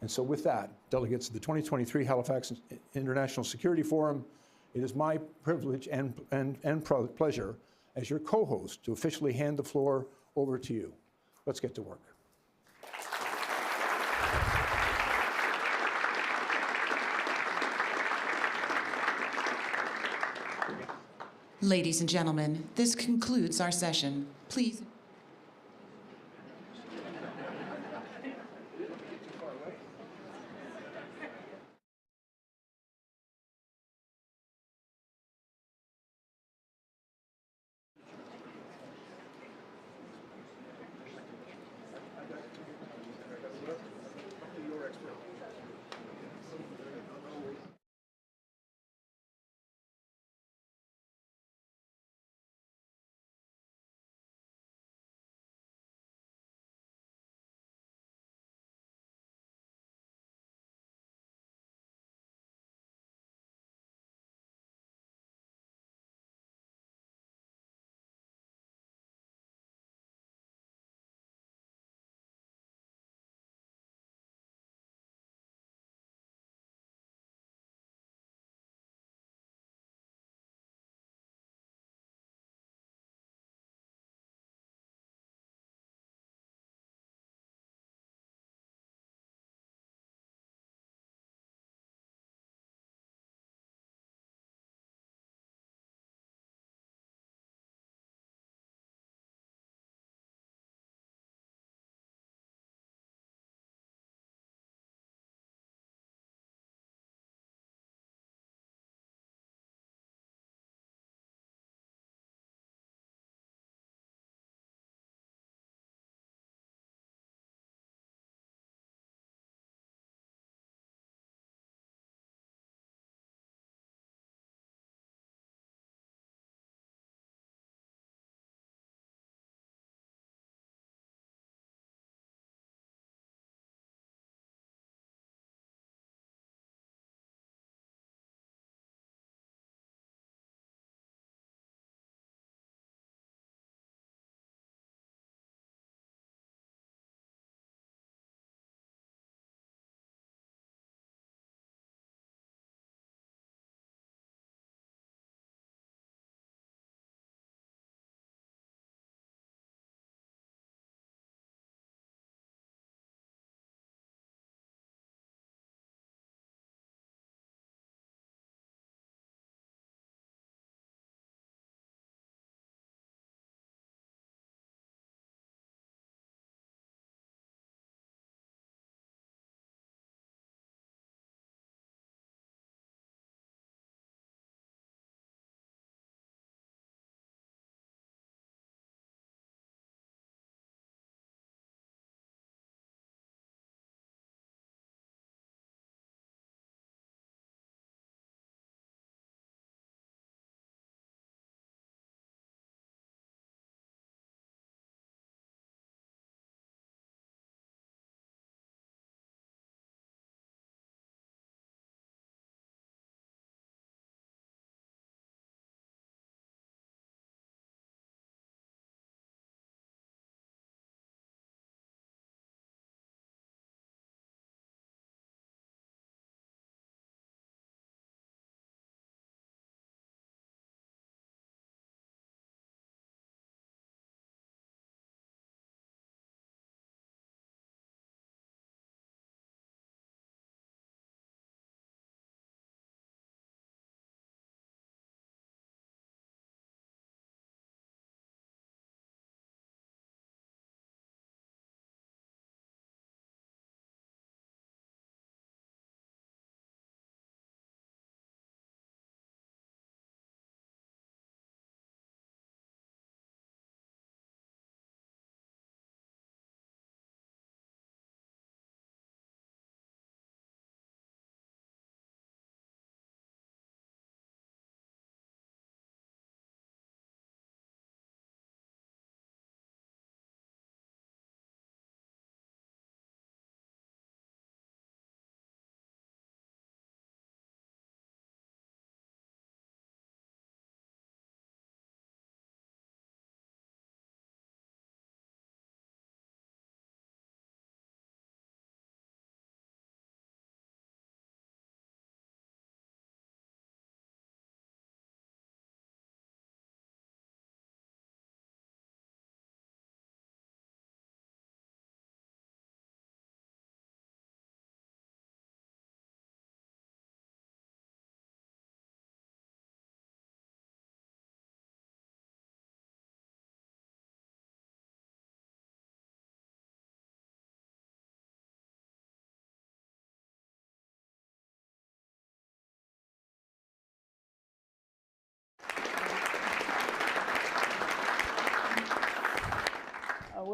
And so with that, delegates of the 2023 Halifax International Security Forum, it is my privilege and pleasure as your co-host to officially hand the floor over to you. Let's get to work. Ladies and gentlemen, this concludes our session. Please.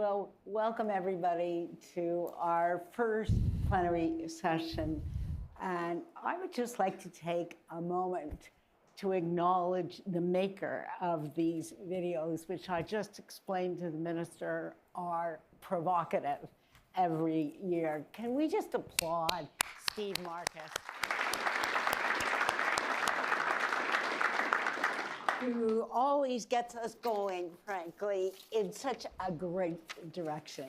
Well, welcome everybody to our first plenary session. And I would just like to take a moment to acknowledge the maker of these videos, which I just explained to the minister are provocative every year. Can we just applaud Steve Marcus, who always gets us going, frankly, in such a great direction.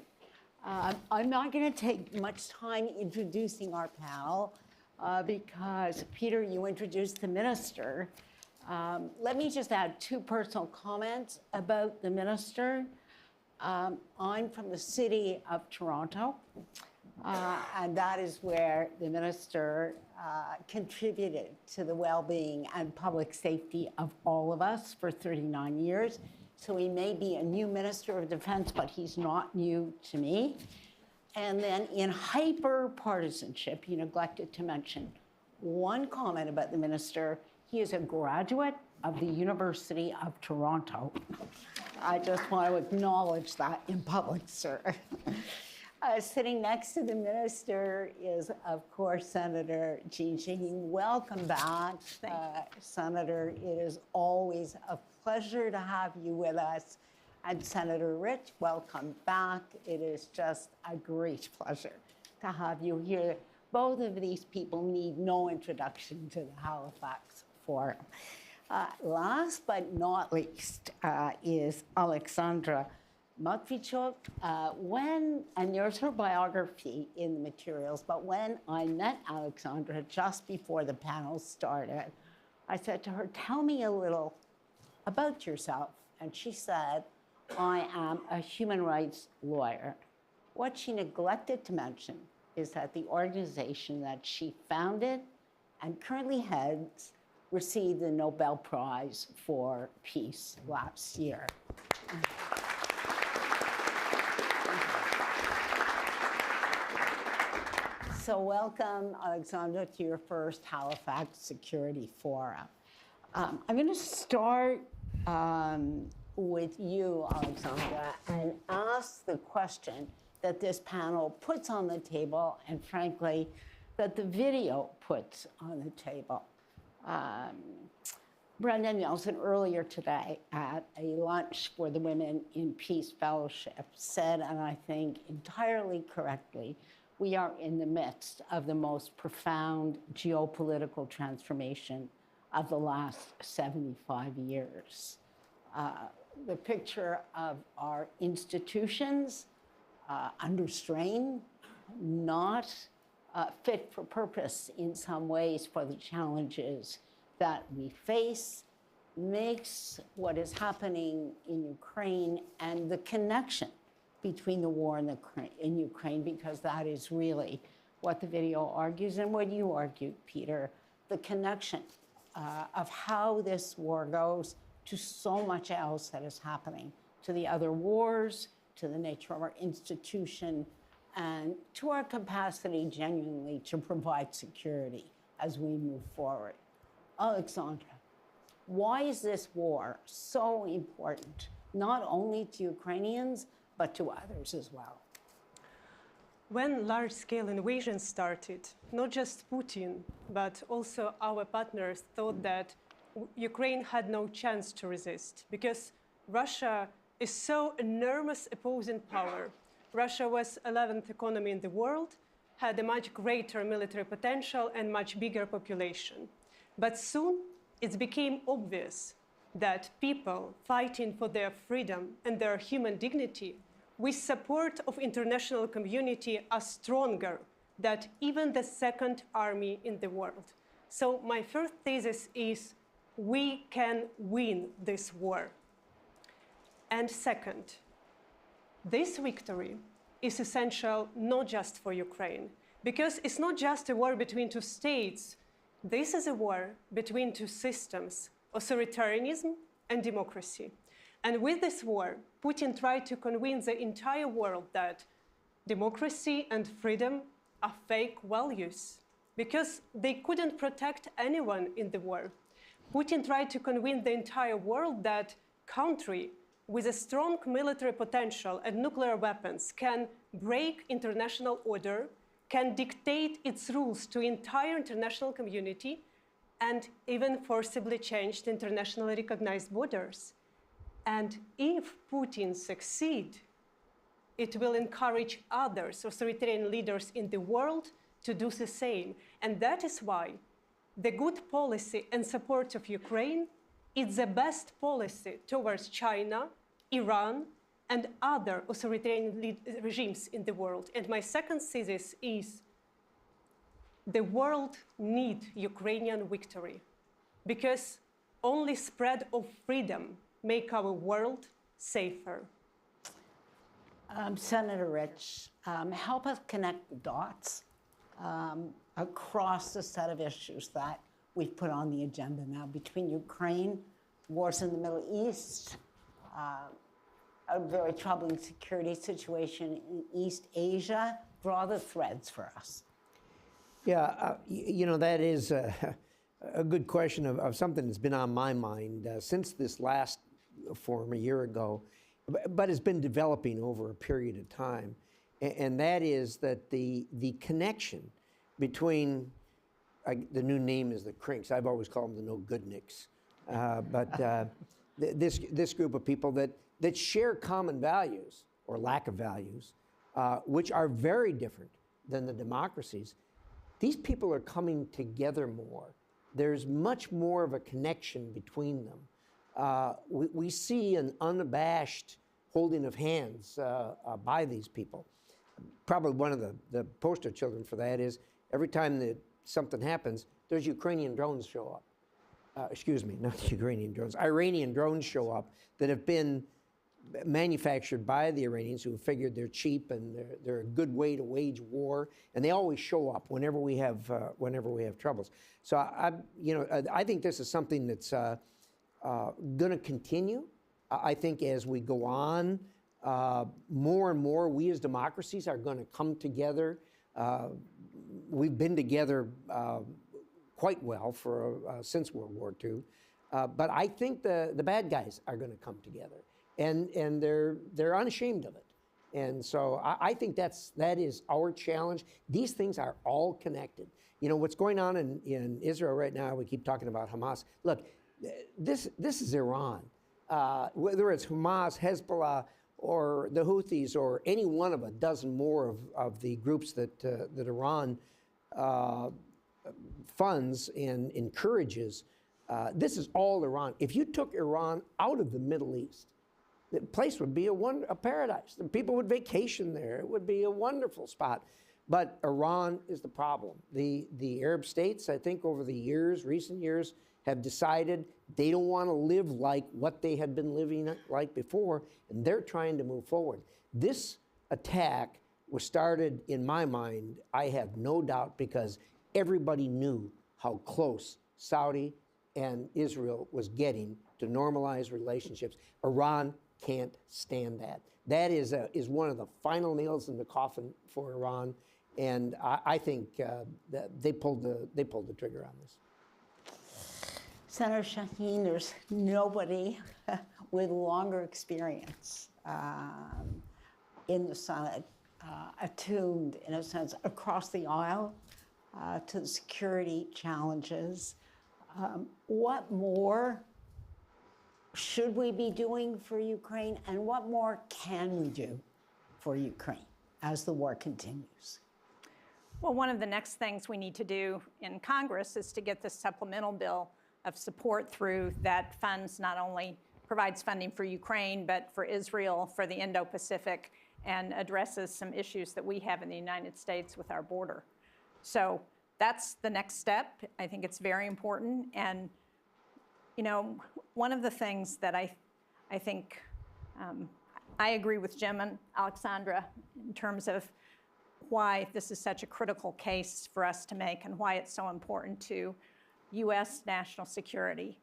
I'm not going to take much time introducing our panel because, Peter, you introduced the minister. Let me just add two personal comments about the minister. I'm from the city of Toronto, and that is where the minister contributed to the well-being and public safety of all of us for 39 years. So he may be a new Minister of Defense, but he's not new to me. And then in hyper-partisanship, he neglected to mention one comment about the minister. He is a graduate of the University of Toronto. I just want to acknowledge that in public, sir. Sitting next to the minister is, of course, Senator Jean Shaheen. Welcome back, Senator. It is always a pleasure to have you with us. And Senator Rich, welcome back. It is just a great pleasure to have you here. Both of these people need no introduction to the Halifax Forum. Last but not least is Alexandra Matvichuk. And there's her biography in the materials, but when I met Alexandra just before the panel started, I said to her, tell me a little about yourself. And she said, I am a human rights lawyer. What she neglected to mention is that the organization that she founded and currently heads received the Nobel Prize for Peace last year. So welcome, Alexandra, to your first Halifax Security Forum. I'm going to start with you, Alexandra, and ask the question that this panel puts on the table, and frankly, that the video puts on the table. Brendan Nelson earlier today at a lunch for the Women in Peace Fellowship said, and I think entirely correctly, we are in the midst of the most profound geopolitical transformation of the last 75 years. The picture of our institutions under strain, not fit for purpose in some ways for the challenges that we face, makes what is happening in Ukraine and the connection between the war in Ukraine, because that is really what the video argues and what you argued, Peter, the connection of how this war goes to so much else that is happening, to the other wars, to the nature of our institution, and to our capacity genuinely to provide security as we move forward. Alexandra, why is this war so important, not only to Ukrainians, but to others as well? When large-scale invasion started, not just Putin, but also our partners thought that Ukraine had no chance to resist because Russia is so enormous opposing power. Russia was 11th economy in the world, had a much greater military potential and much bigger population. But soon it became obvious that people fighting for their freedom and their human dignity with support of international community are stronger than even the second army in the world. So my first thesis is we can win this war. And second, this victory is essential not just for Ukraine, because it's not just a war between two states. This is a war between two systems, authoritarianism and democracy. And with this war, Putin tried to convince the entire world that democracy and freedom are fake values because they couldn't protect anyone in the war. Putin tried to convince the entire world that country with a strong military potential and nuclear weapons can break international order, can dictate its rules to entire international community, and even forcibly change the internationally recognized borders. And if Putin succeeds, it will encourage others, authoritarian leaders in the world, to do the same. And that is why the good policy and support of Ukraine is the best policy towards China, Iran, and other authoritarian regimes in the world. And my second thesis is the world needs Ukrainian victory, because only spread of freedom make our world safer. Senator Rich, help us connect the dots across the set of issues that we've put on the agenda now between Ukraine, wars in the Middle East, a very troubling security situation in East Asia. Draw the threads for us. Yeah, you know, that is a good question of something that's been on my mind since this last forum a year ago, but it's been developing over a period of time. And that is that the connection between, the new name is the Crinks. I've always called them the no-goodniks. But this group of people that share common values, or lack of values, which are very different than the democracies, these people are coming together more. There's much more of a connection between them. We see an unabashed holding of hands by these people. Probably one of the poster children for that is every time that something happens, there's Ukrainian drones show up. Excuse me, not Ukrainian drones, Iranian drones show up that have been manufactured by the Iranians, who have figured they're cheap and they're a good way to wage war, and they always show up whenever we have troubles. So I think this is something that's going to continue. I think as we go on, more and more we as democracies are going to come together. We've been together quite well since World War II, but I think the bad guys are going to come together. And they're unashamed of it. And so I think that is our challenge. These things are all connected. You know, what's going on in Israel right now, we keep talking about Hamas. Look, this is Iran. Whether it's Hamas, Hezbollah, or the Houthis, or any one of a dozen more of the groups that Iran funds and encourages, this is all Iran. If you took Iran out of the Middle East, the place would be a paradise. The people would vacation there. It would be a wonderful spot. But Iran is the problem. The Arab states, I think over the recent years, have decided they don't want to live like what they had been living like before, and they're trying to move forward. This attack was started, in my mind, I have no doubt, because everybody knew how close Saudi and Israel was getting to normalize relationships. Iran can't stand that. That is one of the final nails in the coffin for Iran, and I think that they pulled the trigger on this. Senator Shaheen, there's nobody with longer experience in the Senate, attuned, in a sense, across the aisle to the security challenges. What more should we be doing for Ukraine, and what more can we do for Ukraine as the war continues? Well, one of the next things we need to do in Congress is to get this supplemental bill of support through that funds not only provides funding for Ukraine, but for Israel, for the Indo-Pacific, and addresses some issues that we have in the United States with our border. So that's the next step. I think it's very important. And, you know, one of the things that I think I agree with Jim and Alexandra in terms of why this is such a critical case for us to make and why it's so important to U.S. national security.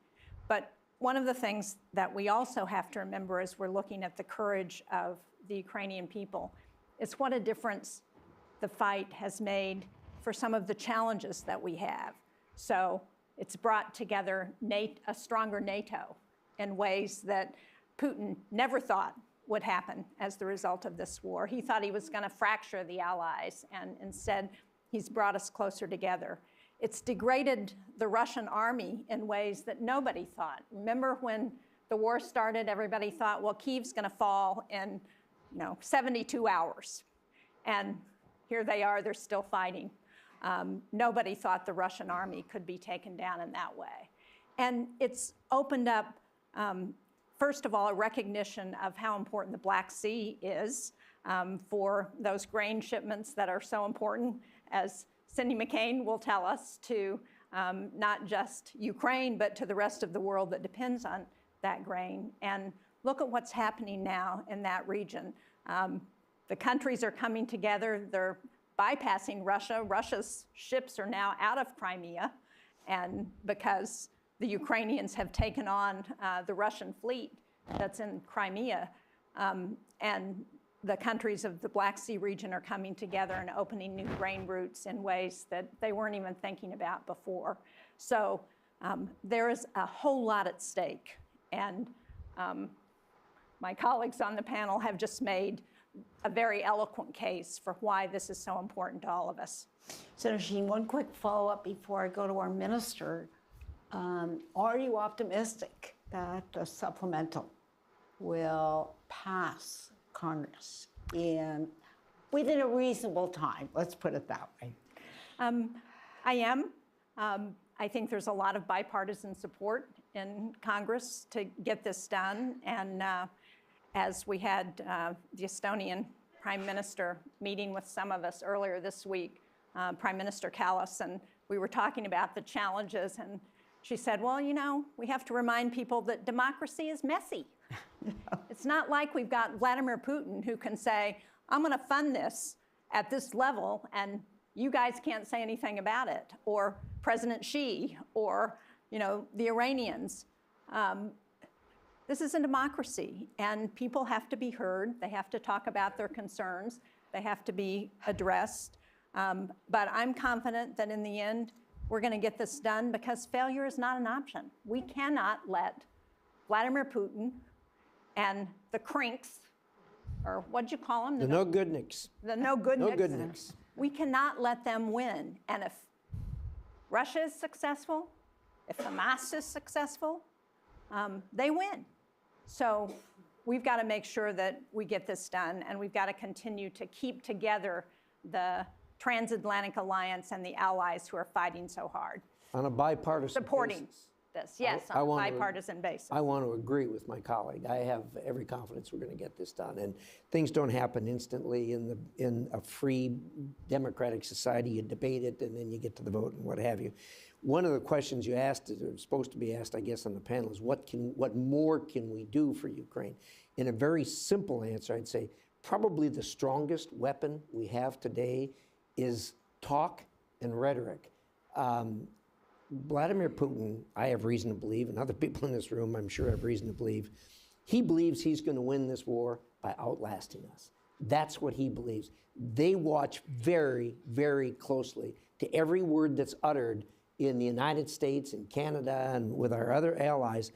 But one of the things that we also have to remember as we're looking at the courage of the Ukrainian people is what a difference the fight has made for some of the challenges that we have. So it's brought together a stronger NATO in ways that Putin never thought would happen as the result of this war. He thought he was going to fracture the Allies, and instead he's brought us closer together. It's degraded the Russian army in ways that nobody thought. Remember when the war started, everybody thought, well, Kyiv's going to fall in 72 hours. And here they are, they're still fighting. Nobody thought the Russian army could be taken down in that way. And it's opened up, first of all, a recognition of how important the Black Sea is for those grain shipments that are so important, as Cindy McCain will tell us, to not just Ukraine, but to the rest of the world that depends on that grain. And look at what's happening now in that region. The countries are coming together. They're bypassing Russia. Russia's ships are now out of Crimea, and because the Ukrainians have taken on the Russian fleet that's in Crimea, and the countries of the Black Sea region are coming together and opening new grain routes in ways that they weren't even thinking about before. So there is a whole lot at stake, and my colleagues on the panel have just made a very eloquent case for why this is so important to all of us. Senator Sheen, one quick follow-up before I go to our minister. Are you optimistic that the supplemental will pass Congress within a reasonable time? Let's put it that way. I am. I think there's a lot of bipartisan support in Congress to get this done. And as we had the Estonian Prime Minister meeting with some of us earlier this week, Prime Minister Kallas, and we were talking about the challenges, and she said, well, we have to remind people that democracy is messy. It's not like we've got Vladimir Putin who can say, I'm going to fund this at this level, and you guys can't say anything about it, or President Xi, or the Iranians. This is a democracy, and people have to be heard. They have to talk about their concerns. They have to be addressed. But I'm confident that in the end, we're going to get this done, because failure is not an option. We cannot let Vladimir Putin and the crinks, or what'd you call them? The no-goodniks. The no-goodniks. No-goodniks. We cannot let them win. And if Russia is successful, if Hamas is successful, they win. So we've got to make sure that we get this done, and we've got to continue to keep together the transatlantic alliance and the allies who are fighting so hard. On a bipartisan supporting basis. This, yes, on a bipartisan basis. I want to agree with my colleague. I have every confidence we're going to get this done. And things don't happen instantly in a free democratic society. You debate it, and then you get to the vote and what have you. One of the questions you asked, or supposed to be asked, I guess, on the panel is what more can we do for Ukraine? In a very simple answer, I'd say probably the strongest weapon we have today is talk and rhetoric. Vladimir Putin, I have reason to believe, and other people in this room, I'm sure, have reason to believe, he believes he's going to win this war by outlasting us. That's what he believes. They watch very, very closely to every word that's uttered in the United States and Canada and with our other allies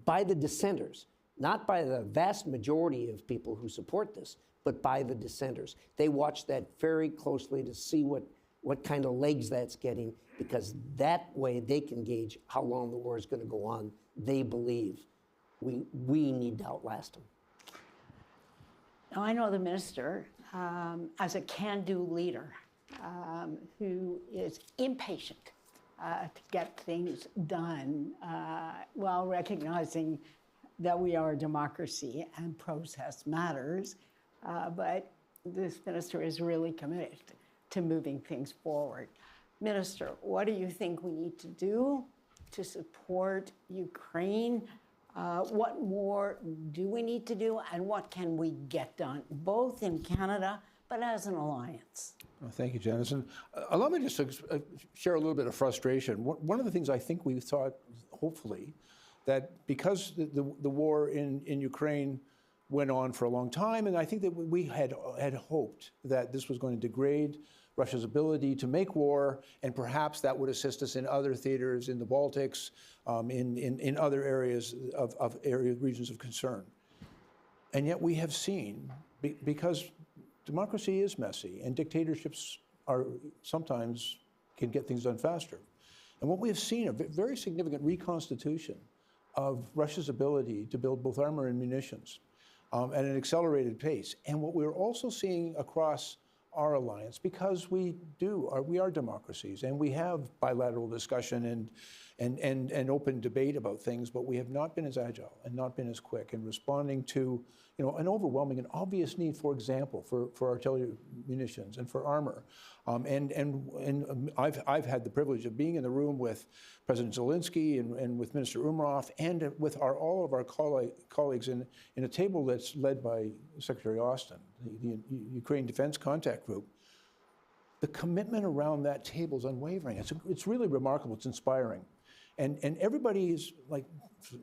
by the dissenters, not by the vast majority of people who support this, but by the dissenters. They watch that very closely to see what kind of legs that's getting, because that way they can gauge how long the war is going to go on. They believe we need to outlast them. Now, I know the minister as a can-do leader who is impatient to get things done while recognizing that we are a democracy and process matters. But this minister is really committed to moving things forward. Minister, what do you think we need to do to support Ukraine? What more do we need to do, and what can we get done, both in Canada, but as an alliance? Well, thank you, Janice. And allow me just to share a little bit of frustration. One of the things I think we thought, hopefully, that because the war in Ukraine went on for a long time, and I think that we had hoped that this was going to degrade Russia's ability to make war, and perhaps that would assist us in other theaters, in the Baltics, in other areas regions of concern. And yet we have seen, because democracy is messy and dictatorships are sometimes can get things done faster. And what we have seen, a very significant reconstitution of Russia's ability to build both armor and munitions at an accelerated pace. And what we're also seeing across our alliance, because we are democracies and we have bilateral discussion and open debate about things, but we have not been as agile and not been as quick in responding to an overwhelming and obvious need, for example, for artillery munitions and for armor. And I've had the privilege of being in the room with President Zelensky and with Minister Umrov and with all of our colleagues in a table that's led by Secretary Austin, the Ukraine Defense Contact Group. The commitment around that table is unwavering. It's really remarkable. It's inspiring. And everybody is, like,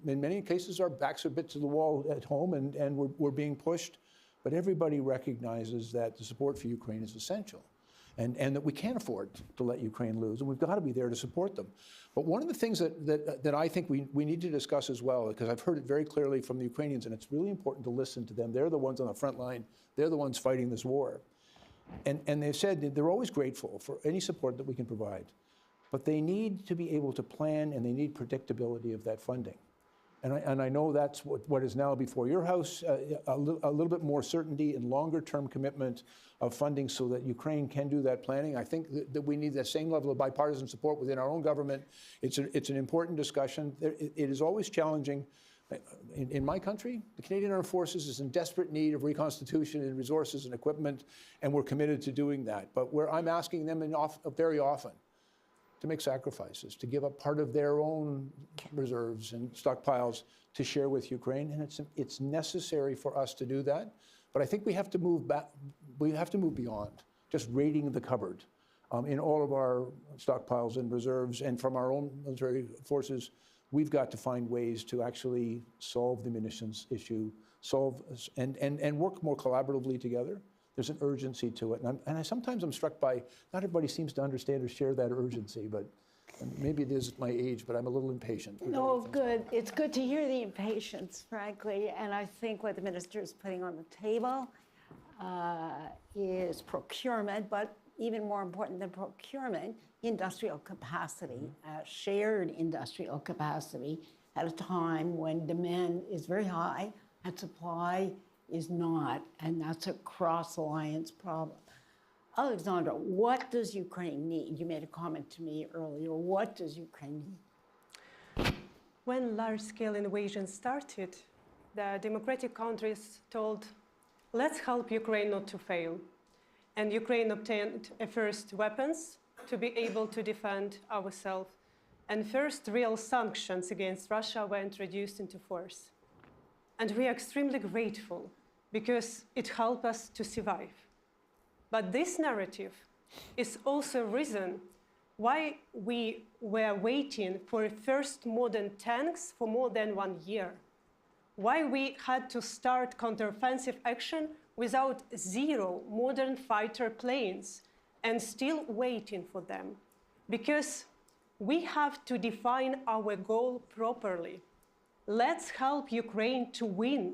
in many cases, our backs are a bit to the wall at home and we're being pushed. But everybody recognizes that the support for Ukraine is essential and that we can't afford to let Ukraine lose. And we've got to be there to support them. But one of the things that I think we need to discuss as well, because I've heard it very clearly from the Ukrainians, and it's really important to listen to them. They're the ones on the front line. They're the ones fighting this war. And they've said they're always grateful for any support that we can provide. But they need to be able to plan, and they need predictability of that funding. And I know that's what is now before your House, a little bit more certainty and longer-term commitment of funding so that Ukraine can do that planning. I think that we need that same level of bipartisan support within our own government. It's an important discussion. It is always challenging. In my country, the Canadian Armed Forces is in desperate need of reconstitution and resources and equipment, and we're committed to doing that. But where I'm asking them very often to make sacrifices, to give up part of their own reserves and stockpiles to share with Ukraine, and it's necessary for us to do that. But I think we have to move back. We have to move beyond just raiding the cupboard in all of our stockpiles and reserves, and from our own military forces. We've got to find ways to actually solve the munitions issue, and work more collaboratively together. There's an urgency to it. And sometimes I'm struck by, not everybody seems to understand or share that urgency, but maybe it is my age, but I'm a little impatient. No, good. It's good to hear the impatience, frankly. And I think what the minister is putting on the table is procurement, but even more important than procurement, industrial capacity, shared industrial capacity at a time when demand is very high and supply is not, and that's a cross-alliance problem. Alexandra, what does Ukraine need? You made a comment to me earlier. What does Ukraine need? When large-scale invasion started, the democratic countries told, let's help Ukraine not to fail. And Ukraine obtained first weapons to be able to defend ourselves. And first real sanctions against Russia were introduced into force. And we are extremely grateful because it helped us to survive. But this narrative is also a reason why we were waiting for first modern tanks for more than 1 year. Why we had to start counteroffensive action without 0 modern fighter planes and still waiting for them. Because we have to define our goal properly. Let's help Ukraine to win.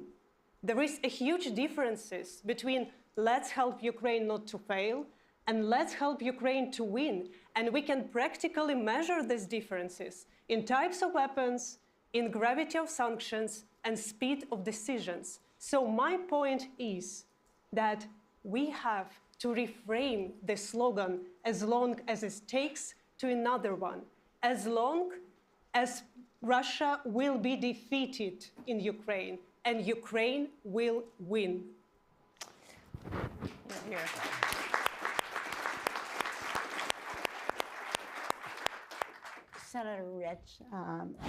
There is a huge differences between let's help Ukraine not to fail and let's help Ukraine to win. And we can practically measure these differences in types of weapons, in gravity of sanctions, and speed of decisions. So my point is that we have to reframe the slogan as long as it takes to another one, as long as Russia will be defeated in Ukraine, and Ukraine will win. Here. Senator Rich,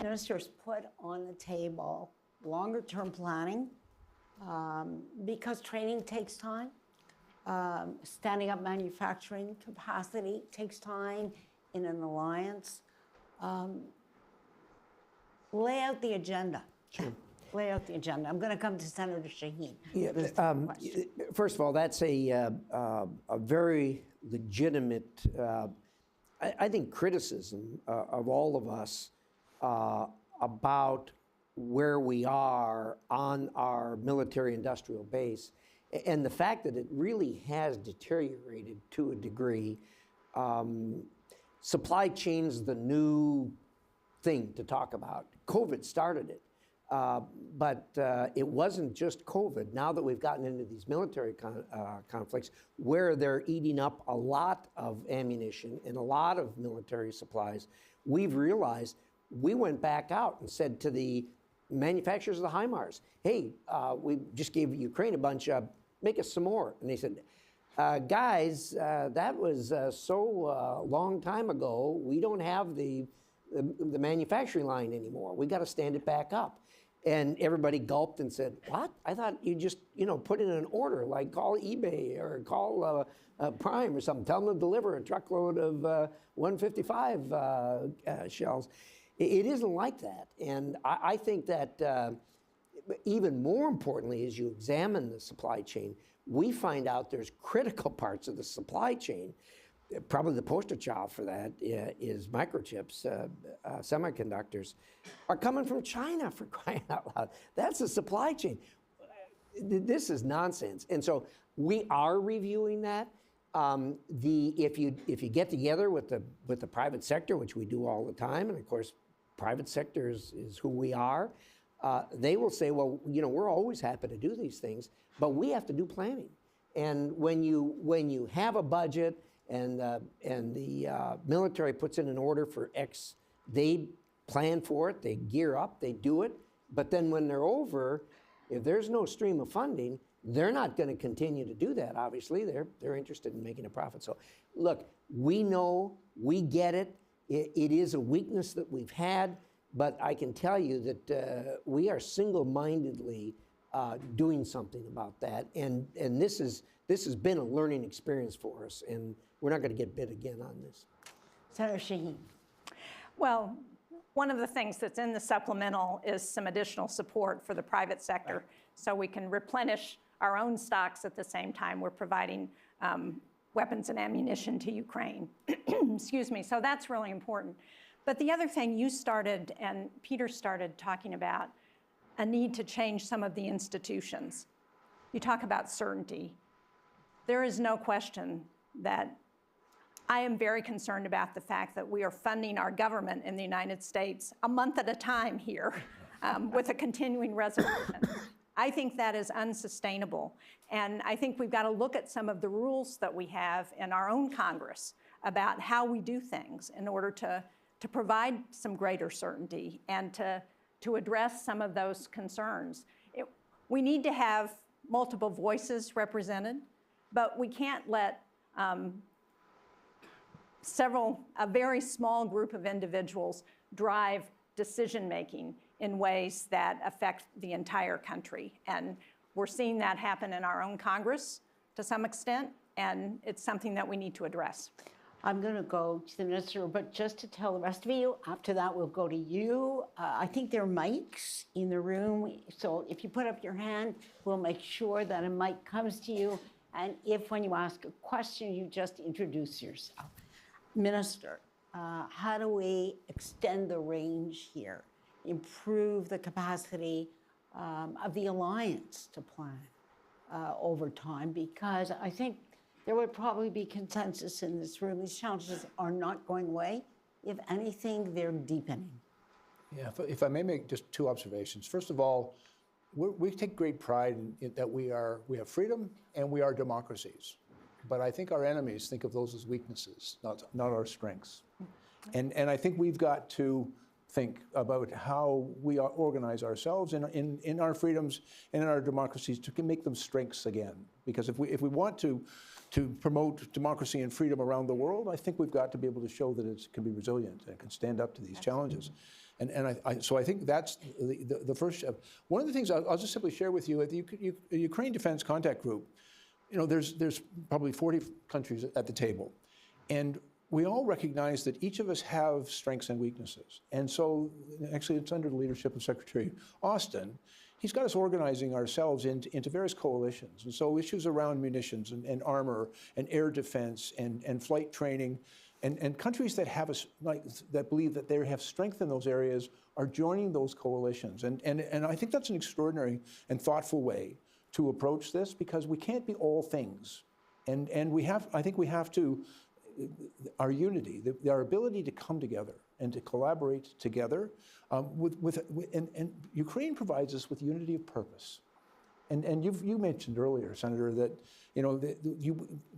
ministers put on the table longer-term planning because training takes time. Standing up manufacturing capacity takes time in an alliance. Lay out the agenda. Sure. Lay out the agenda. I'm going to come to Senator Shaheen. Yeah, first of all, that's a very legitimate, I think, criticism of all of us about where we are on our military-industrial base, and the fact that it really has deteriorated to a degree. Supply chain's the new thing to talk about. COVID started it. But it wasn't just COVID. Now that we've gotten into these military conflicts where they're eating up a lot of ammunition and a lot of military supplies, we've realized we went back out and said to the manufacturers of the HIMARS, hey, we just gave Ukraine a bunch of, make us some more. And they said, guys, that was so long time ago, we don't have the manufacturing line anymore. We got to stand it back up. And everybody gulped and said, what? I thought you just, put in an order, like call eBay or call Prime or something. Tell them to deliver a truckload of 155 shells. It isn't like that. And I think that even more importantly, as you examine the supply chain, we find out there's critical parts of the supply chain. Probably the poster child for that is microchips, semiconductors, are coming from China, for crying out loud. That's a supply chain. This is nonsense. And so we are reviewing that. If you get together with the private sector, which we do all the time, and of course, private sector is who we are, they will say, well, we're always happy to do these things, but we have to do planning. And when you have a budget, and the military puts in an order for X, they plan for it, they gear up, they do it, but then when they're over, if there's no stream of funding, they're not going to continue to do that, obviously. They're interested in making a profit. So look, we know, we get it. It is a weakness that we've had, but I can tell you that we are single-mindedly doing something about that, and this has been a learning experience for us, and we're not going to get bit again on this. Senator Shaheen. Well, one of the things that's in the supplemental is some additional support for the private sector, so we can replenish our own stocks at the same time we're providing weapons and ammunition to Ukraine. Excuse me. So that's really important. But the other thing you started and Peter started talking about, a need to change some of the institutions. You talk about certainty. There is no question that I am very concerned about the fact that we are funding our government in the United States a month at a time here with a continuing resolution. I think that is unsustainable. And I think we've got to look at some of the rules that we have in our own Congress about how we do things in order to provide some greater certainty and to address some of those concerns. We need to have multiple voices represented, but we can't let a very small group of individuals drive decision-making in ways that affect the entire country. And we're seeing that happen in our own Congress to some extent, and it's something that we need to address. I'm going to go to the minister, but just to tell the rest of you, after that we'll go to you. I think there are mics in the room, so if you put up your hand, we'll make sure that a mic comes to you. And if when you ask a question, you just introduce yourself. Minister, how do we extend the range here, improve the capacity of the alliance to plan over time? Because I think there would probably be consensus in this room. These challenges are not going away. If anything, they're deepening. Yeah, if I may make just two observations. First of all, we take great pride in that we have freedom and we are democracies. But I think our enemies think of those as weaknesses, not our strengths. And I think we've got to think about how we organize ourselves in our freedoms and in our democracies to make them strengths again. Because if we want to promote democracy and freedom around the world, I think we've got to be able to show that it can be resilient and can stand up to these challenges. So I think that's the first step. One of the things I'll just simply share with you, at the Ukraine Defense Contact Group, there's probably 40 countries at the table. And we all recognize that each of us have strengths and weaknesses. And so, actually, it's under the leadership of Secretary Austin. He's got us organizing ourselves into various coalitions. And so issues around munitions and armor and air defense and flight training and countries that have that believe that they have strength in those areas are joining those coalitions. And I think that's an extraordinary and thoughtful way to approach this, because we can't be all things. And I think we have to, our unity, our ability to come together and to collaborate together, and Ukraine provides us with unity of purpose. And you mentioned earlier, Senator, that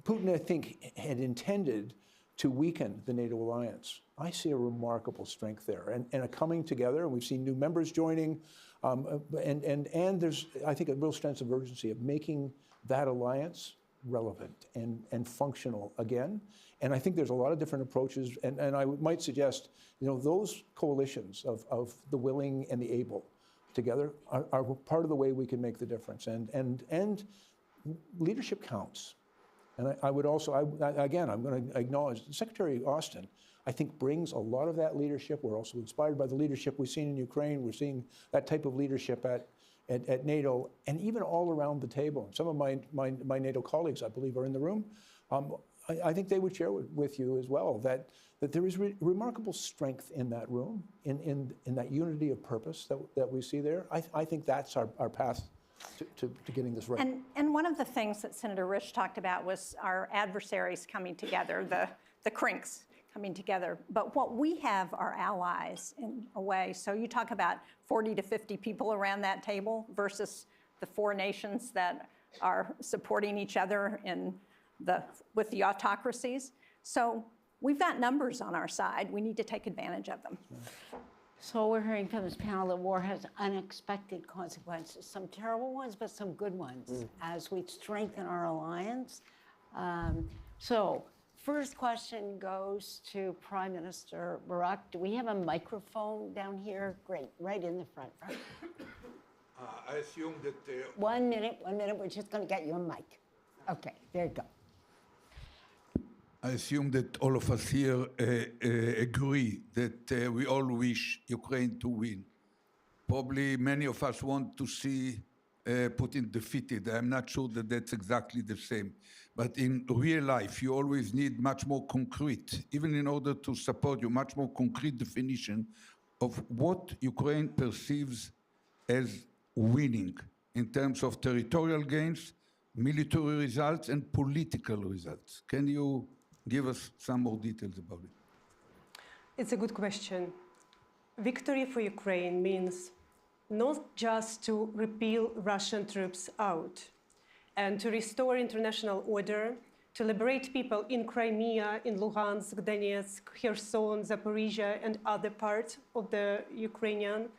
Putin, I think, had intended to weaken the NATO alliance. I see a remarkable strength there and a coming together, and we've seen new members joining, and there's, I think, a real sense of urgency of making that alliance relevant and functional again. And I think there's a lot of different approaches, and I might suggest, those coalitions of the willing and the able together are part of the way we can make the difference. And leadership counts. And I would also, again, I'm going to acknowledge Secretary Austin, I think, brings a lot of that leadership. We're also inspired by the leadership we've seen in Ukraine. We're seeing that type of leadership at NATO, and even all around the table. Some of my NATO colleagues, I believe, are in the room. I think they would share with you as well that there is remarkable strength in that room, in that unity of purpose that we see there. I think that's our path to getting this right. And one of the things that Senator Rich talked about was our adversaries coming together, the crinks coming together. But what we have are allies in a way. So you talk about 40 to 50 people around that table versus the 4 nations that are supporting each other with the autocracies. So we've got numbers on our side. We need to take advantage of them. So we're hearing from this panel that war has unexpected consequences, some terrible ones, but some good ones as we strengthen our alliance. So first question goes to Prime Minister Barak. Do we have a microphone down here? Great, right in the front row. I assume that... 1 minute, we're just going to get you a mic. Okay, there you go. I assume that all of us here agree that we all wish Ukraine to win. Probably many of us want to see Putin defeated. I'm not sure that that's exactly the same. But in real life, you always need much more concrete, even in order to support you, much more concrete definition of what Ukraine perceives as winning in terms of territorial gains, military results, and political results. Can you give us some more details about it? It's a good question. Victory for Ukraine means not just to repel Russian troops out and to restore international order, to liberate people in Crimea, in Luhansk, Donetsk, Kherson, Zaporizhia, and other parts of the Ukrainian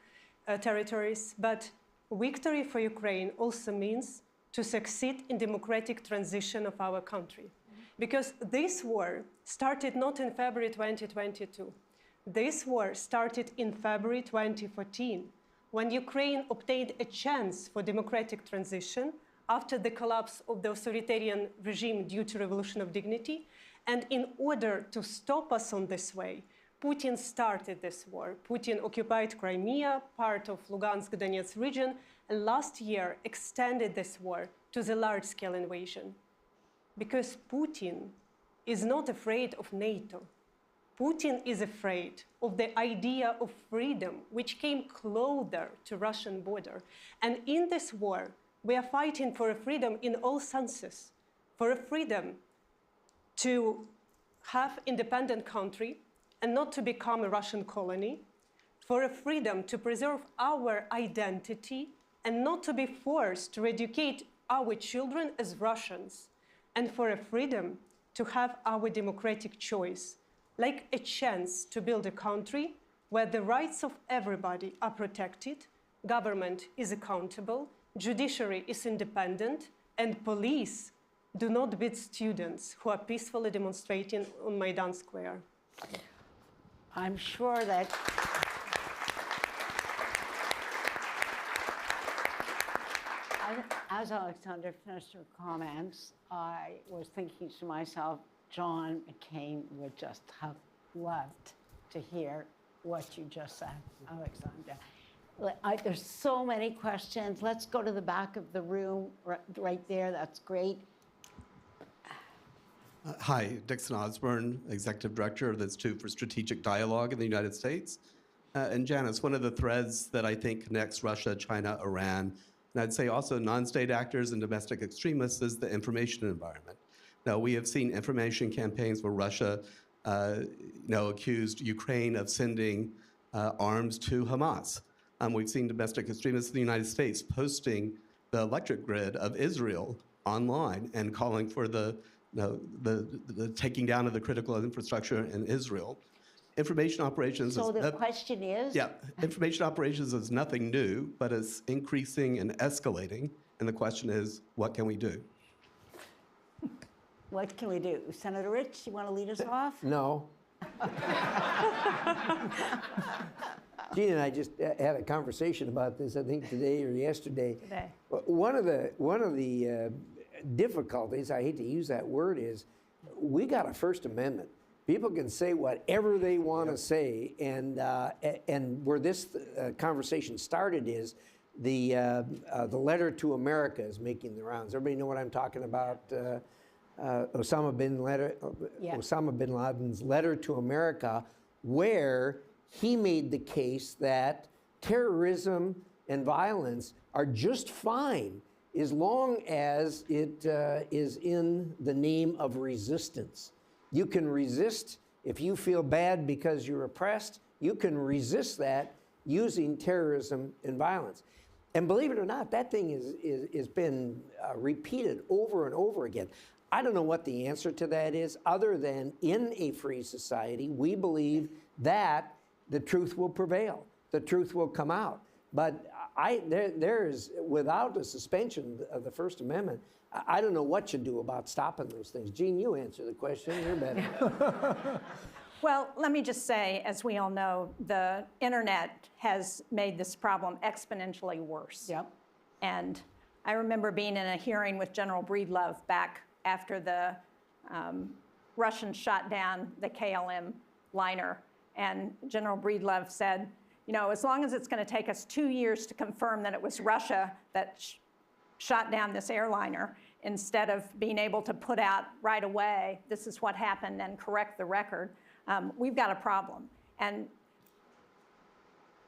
territories. But victory for Ukraine also means to succeed in democratic transition of our country. Because this war started not in February 2022. This war started in February 2014, when Ukraine obtained a chance for democratic transition after the collapse of the authoritarian regime due to Revolution of Dignity. And in order to stop us on this way, Putin started this war. Putin occupied Crimea, part of Lugansk Donetsk region, and last year extended this war to the large-scale invasion. Because Putin is not afraid of NATO. Putin is afraid of the idea of freedom, which came closer to Russian border. And in this war, we are fighting for a freedom in all senses, for a freedom to have independent country and not to become a Russian colony, for a freedom to preserve our identity and not to be forced to educate our children as Russians, and for a freedom to have our democratic choice, like a chance to build a country where the rights of everybody are protected, government is accountable, judiciary is independent, and police do not beat students who are peacefully demonstrating on Maidan Square. I'm sure that as Alexander finished her comments, I was thinking to myself, John McCain would just have loved to hear what you just said, Alexandra. There's so many questions. Let's go to the back of the room, right there. That's great. Hi, Dixon Osborne, Executive Director of the Institute for Strategic Dialogue in the United States. And Janice, one of the threads that I think connects Russia, China, Iran, and I'd say also non-state actors and domestic extremists is the information environment. Now, we have seen information campaigns where Russia accused Ukraine of sending arms to Hamas. We've seen domestic extremists in the United States posting the electric grid of Israel online and calling for the taking down of the critical infrastructure in Israel. Information operations. So the question is? Yeah, information operations is nothing new, but it's increasing and escalating. And the question is, what can we do? What can we do? Senator Rich, you want to lead us off? No. Gene and I just had a conversation about this, I think today or yesterday. Today. One of the difficulties, I hate to use that word, is we got a First Amendment. People can say whatever they want to say, and where this conversation started is the letter to America is making the rounds. Everybody know what I'm talking about? Osama bin Laden's letter to America, where he made the case that terrorism and violence are just fine as long as it is in the name of resistance. You can resist if you feel bad because you're oppressed. You can resist that using terrorism and violence. And believe it or not, that thing is been repeated over and over again. I don't know what the answer to that is, other than in a free society, we believe that the truth will prevail. The truth will come out. But there is, without the suspension of the First Amendment, I don't know what you do about stopping those things. Gene, you answer the question. You're better. Well, let me just say, as we all know, the internet has made this problem exponentially worse. Yep. And I remember being in a hearing with General Breedlove back after the Russians shot down the KLM liner. And General Breedlove said, you know, as long as it's going to take us 2 years to confirm that it was Russia that shot down this airliner, instead of being able to put out right away, this is what happened, and correct the record, we've got a problem. And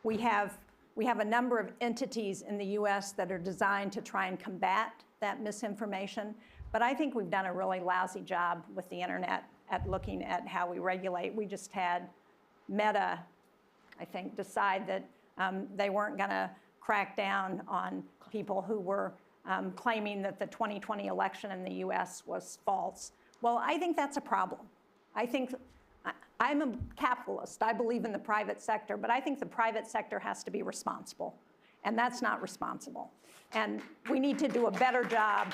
we have a number of entities in the US that are designed to try and combat that misinformation. But I think we've done a really lousy job with the internet at looking at how we regulate. We just had Meta, I think, decide that they weren't going to crack down on people who were claiming that the 2020 election in the US was false. Well, I think that's a problem. I'm a capitalist. I believe in the private sector, but I think the private sector has to be responsible, and that's not responsible. And we need to do a better job.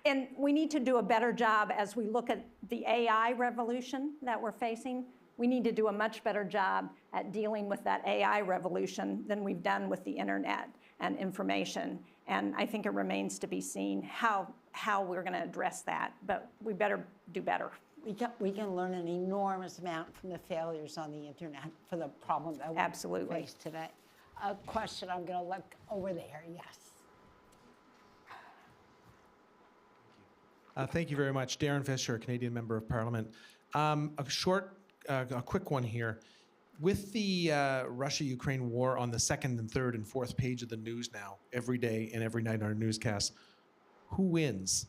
And we need to do a better job as we look at the AI revolution that we're facing. We need to do a much better job at dealing with that AI revolution than we've done with the internet and information. And I think it remains to be seen how we're going to address that, but we better do better. We can learn an enormous amount from the failures on the internet for the problem that we Absolutely. face today. A question, I'm going to look over there. Yes. Thank you very much. Darren Fisher, a Canadian Member of Parliament. A quick one here. With the Russia-Ukraine war on the second and third and fourth page of the news now, every day and every night on our newscasts, who wins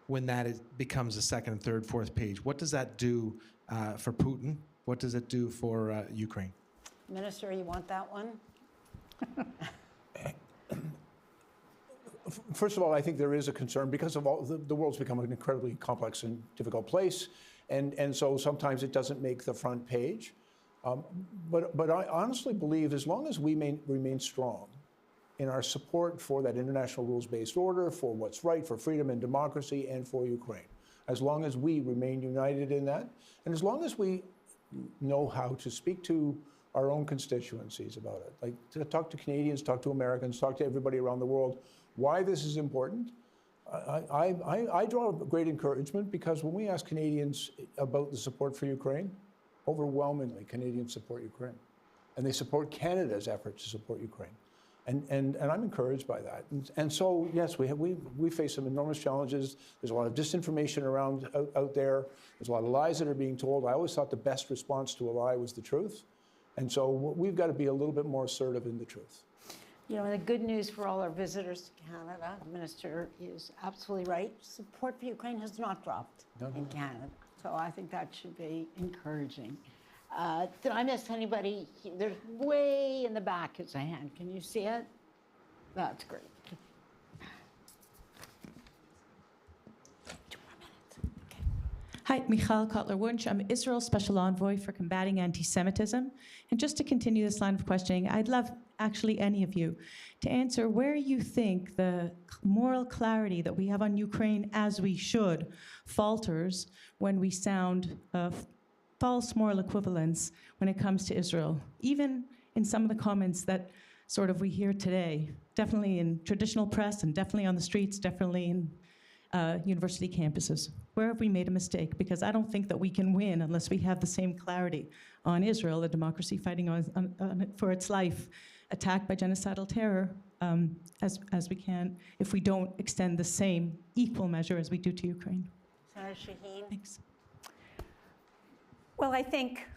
when that becomes a second and third, fourth page? What does that do for Putin? What does it do for Ukraine? Minister, you want that one? First of all, I think there is a concern because of all the world's become an incredibly complex and difficult place, and so sometimes it doesn't make the front page. But I honestly believe as long as we remain strong in our support for that international rules-based order, for what's right, for freedom and democracy, and for Ukraine, as long as we remain united in that, and as long as we know how to speak to our own constituencies about it, like to talk to Canadians, talk to Americans, talk to everybody around the world, why this is important, I draw great encouragement because when we ask Canadians about the support for Ukraine, overwhelmingly Canadians support Ukraine. And they support Canada's effort to support Ukraine. And I'm encouraged by that. And so, yes, we face some enormous challenges. There's a lot of disinformation around out there. There's a lot of lies that are being told. I always thought the best response to a lie was the truth. And so we've got to be a little bit more assertive in the truth. You know, the good news for all our visitors to Canada, the minister is absolutely right. Support for Ukraine has not dropped in Canada. So I think that should be encouraging. Did I miss anybody? There's way in the back is a hand. Can you see it? That's great. 2 more minutes. Okay. Hi, Michal Kotler-Wunsch. I'm Israel's Special Envoy for Combating Anti-Semitism. And just to continue this line of questioning, I'd love actually any of you to answer where you think the moral clarity that we have on Ukraine, as we should, falters when we sound false moral equivalence when it comes to Israel, even in some of the comments that sort of we hear today, definitely in traditional press and definitely on the streets, definitely in university campuses. Where have we made a mistake? Because I don't think that we can win unless we have the same clarity on Israel, a democracy fighting for its life, attacked by genocidal terror, as we can, if we don't extend the same equal measure as we do to Ukraine. Senator Shaheen. Thanks. Well, I think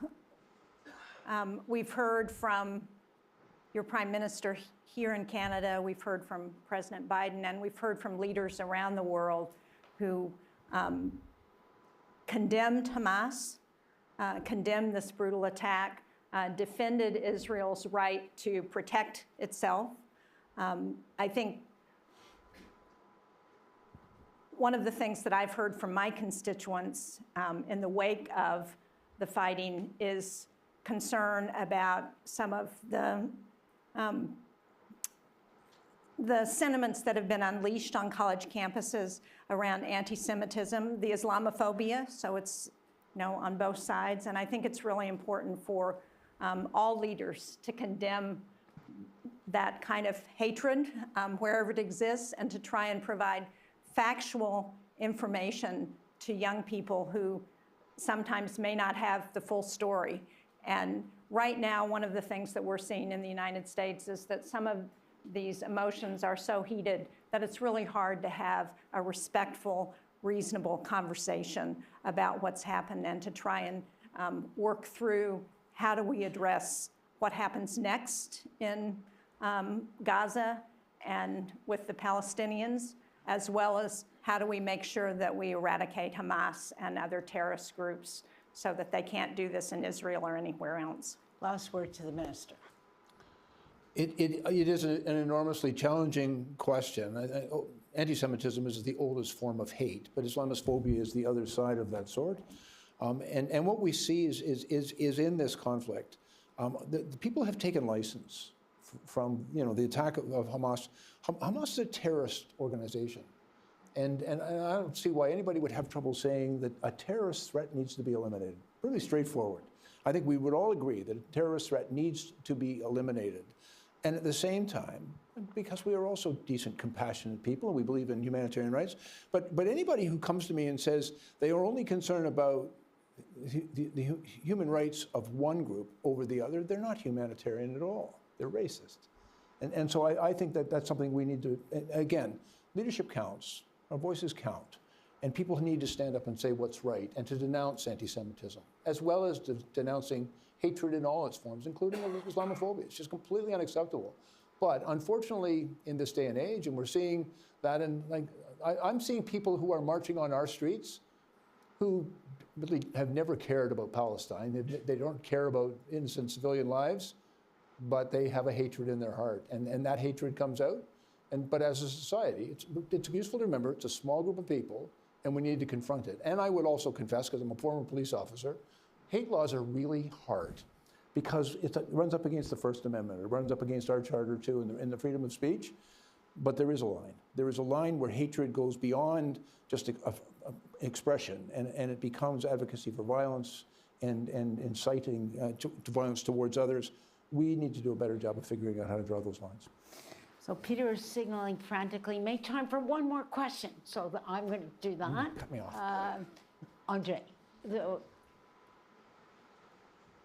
we've heard from your Prime Minister here in Canada, we've heard from President Biden, and we've heard from leaders around the world who condemned Hamas, condemned this brutal attack, defended Israel's right to protect itself. I think one of the things that I've heard from my constituents in the wake of the fighting is concern about some of the sentiments that have been unleashed on college campuses around anti-Semitism, the Islamophobia, so it's on both sides. And I think it's really important for all leaders to condemn that kind of hatred wherever it exists and to try and provide factual information to young people who sometimes may not have the full story. And right now, one of the things that we're seeing in the United States is that some of these emotions are so heated that it's really hard to have a respectful, reasonable conversation about what's happened and to try and work through how do we address what happens next in Gaza and with the Palestinians, as well as how do we make sure that we eradicate Hamas and other terrorist groups so that they can't do this in Israel or anywhere else. Last word to the minister. It is an enormously challenging question. Anti-Semitism is the oldest form of hate, but Islamophobia is the other side of that sword. And what we see is in this conflict, the people have taken license from the attack of Hamas. Hamas is a terrorist organization. And I don't see why anybody would have trouble saying that a terrorist threat needs to be eliminated. Really straightforward. I think we would all agree that a terrorist threat needs to be eliminated. And at the same time, because we are also decent, compassionate people, and we believe in humanitarian rights, but anybody who comes to me and says they are only concerned about the human rights of one group over the other, they're not humanitarian at all. They're racist. And so I think that that's something we need to, again, leadership counts, our voices count, and people need to stand up and say what's right and to denounce anti-Semitism, as well as denouncing hatred in all its forms, including Islamophobia. It's just completely unacceptable. But unfortunately, in this day and age, and we're seeing that, I'm seeing people who are marching on our streets who really have never cared about Palestine. They don't care about innocent civilian lives, but they have a hatred in their heart, and that hatred comes out. But as a society, it's useful to remember it's a small group of people, and we need to confront it. And I would also confess, because I'm a former police officer, hate laws are really hard because it runs up against the First Amendment. It runs up against our charter too and the freedom of speech. But there is a line. There is a line where hatred goes beyond just expression and it becomes advocacy for violence and inciting to violence towards others. We need to do a better job of figuring out how to draw those lines. So Peter is signaling frantically, make time for one more question. So I'm going to do that. Cut me off. Andre.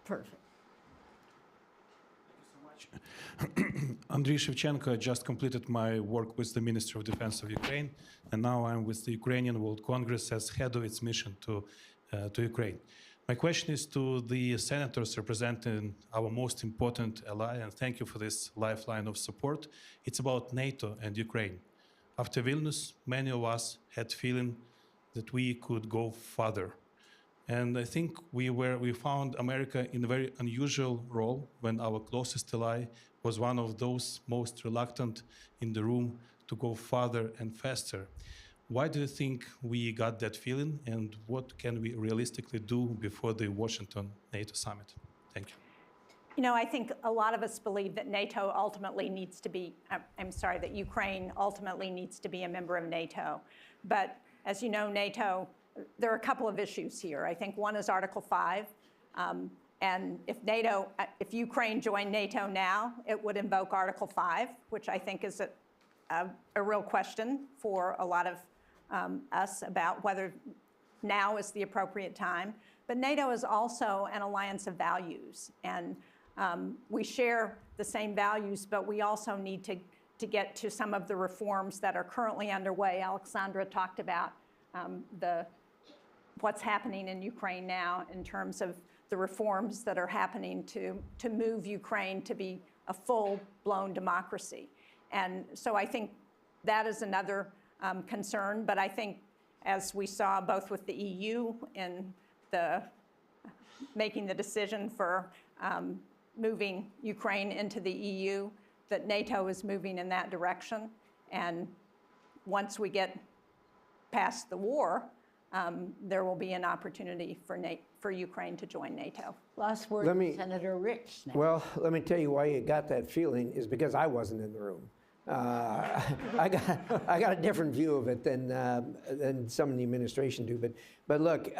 Perfect. Andriy Shevchenko just completed my work with the Ministry of Defense of Ukraine, and now I'm with the Ukrainian World Congress as head of its mission to Ukraine. My question is to the senators representing our most important ally, and thank you for this lifeline of support. It's about NATO and Ukraine. After Vilnius, many of us had feeling that we could go further. And I think we found America in a very unusual role when our closest ally was one of those most reluctant in the room to go farther and faster. Why do you think we got that feeling, and what can we realistically do before the Washington NATO summit? Thank you. You know, I think a lot of us believe that NATO ultimately needs to be, that Ukraine ultimately needs to be a member of NATO. But as you know, NATO, there are a couple of issues here. I think one is Article 5. And if Ukraine joined NATO now, it would invoke Article 5, which I think is a real question for a lot of us about whether now is the appropriate time. But NATO is also an alliance of values. And we share the same values, but we also need to get to some of the reforms that are currently underway. Alexandra talked about what's happening in Ukraine now in terms of the reforms that are happening to move Ukraine to be a full-blown democracy. And so I think that is another concern. But I think, as we saw both with the EU in making the decision for moving Ukraine into the EU, that NATO is moving in that direction. And once we get past the war, there will be an opportunity for Ukraine to join NATO. Last word, Senator Rich. Now. Well, let me tell you why you got that feeling is because I wasn't in the room. I got a different view of it than some in the administration do. But look,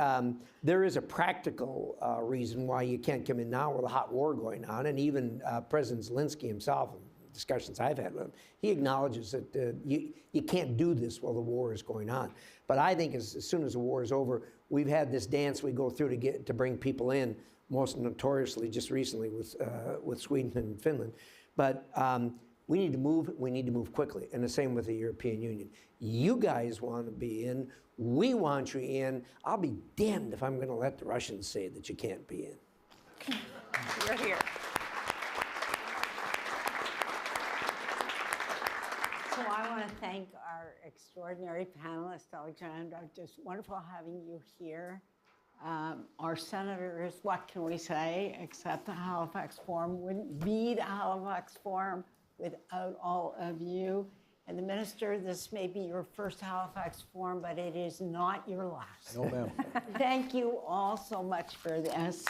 there is a practical reason why you can't come in now with a hot war going on, and even President Zelensky himself, in discussions I've had with him, he acknowledges that you can't do this while the war is going on. But I think as soon as the war is over, we've had this dance we go through to bring people in, most notoriously just recently with Sweden and Finland. But we need to move. We need to move quickly, and the same with the European Union. You guys want to be in. We want you in. I'll be damned if I'm going to let the Russians say that you can't be in. You're here. So I want to thank our extraordinary panelists, Alexandra. Just wonderful having you here. Our senators, what can we say, except the Halifax Forum wouldn't be the Halifax Forum without all of you. And the Minister, this may be your first Halifax Forum, but it is not your last. No, ma'am. Thank you all so much for this.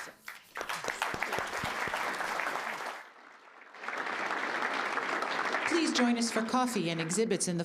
Please join us for coffee and exhibits in the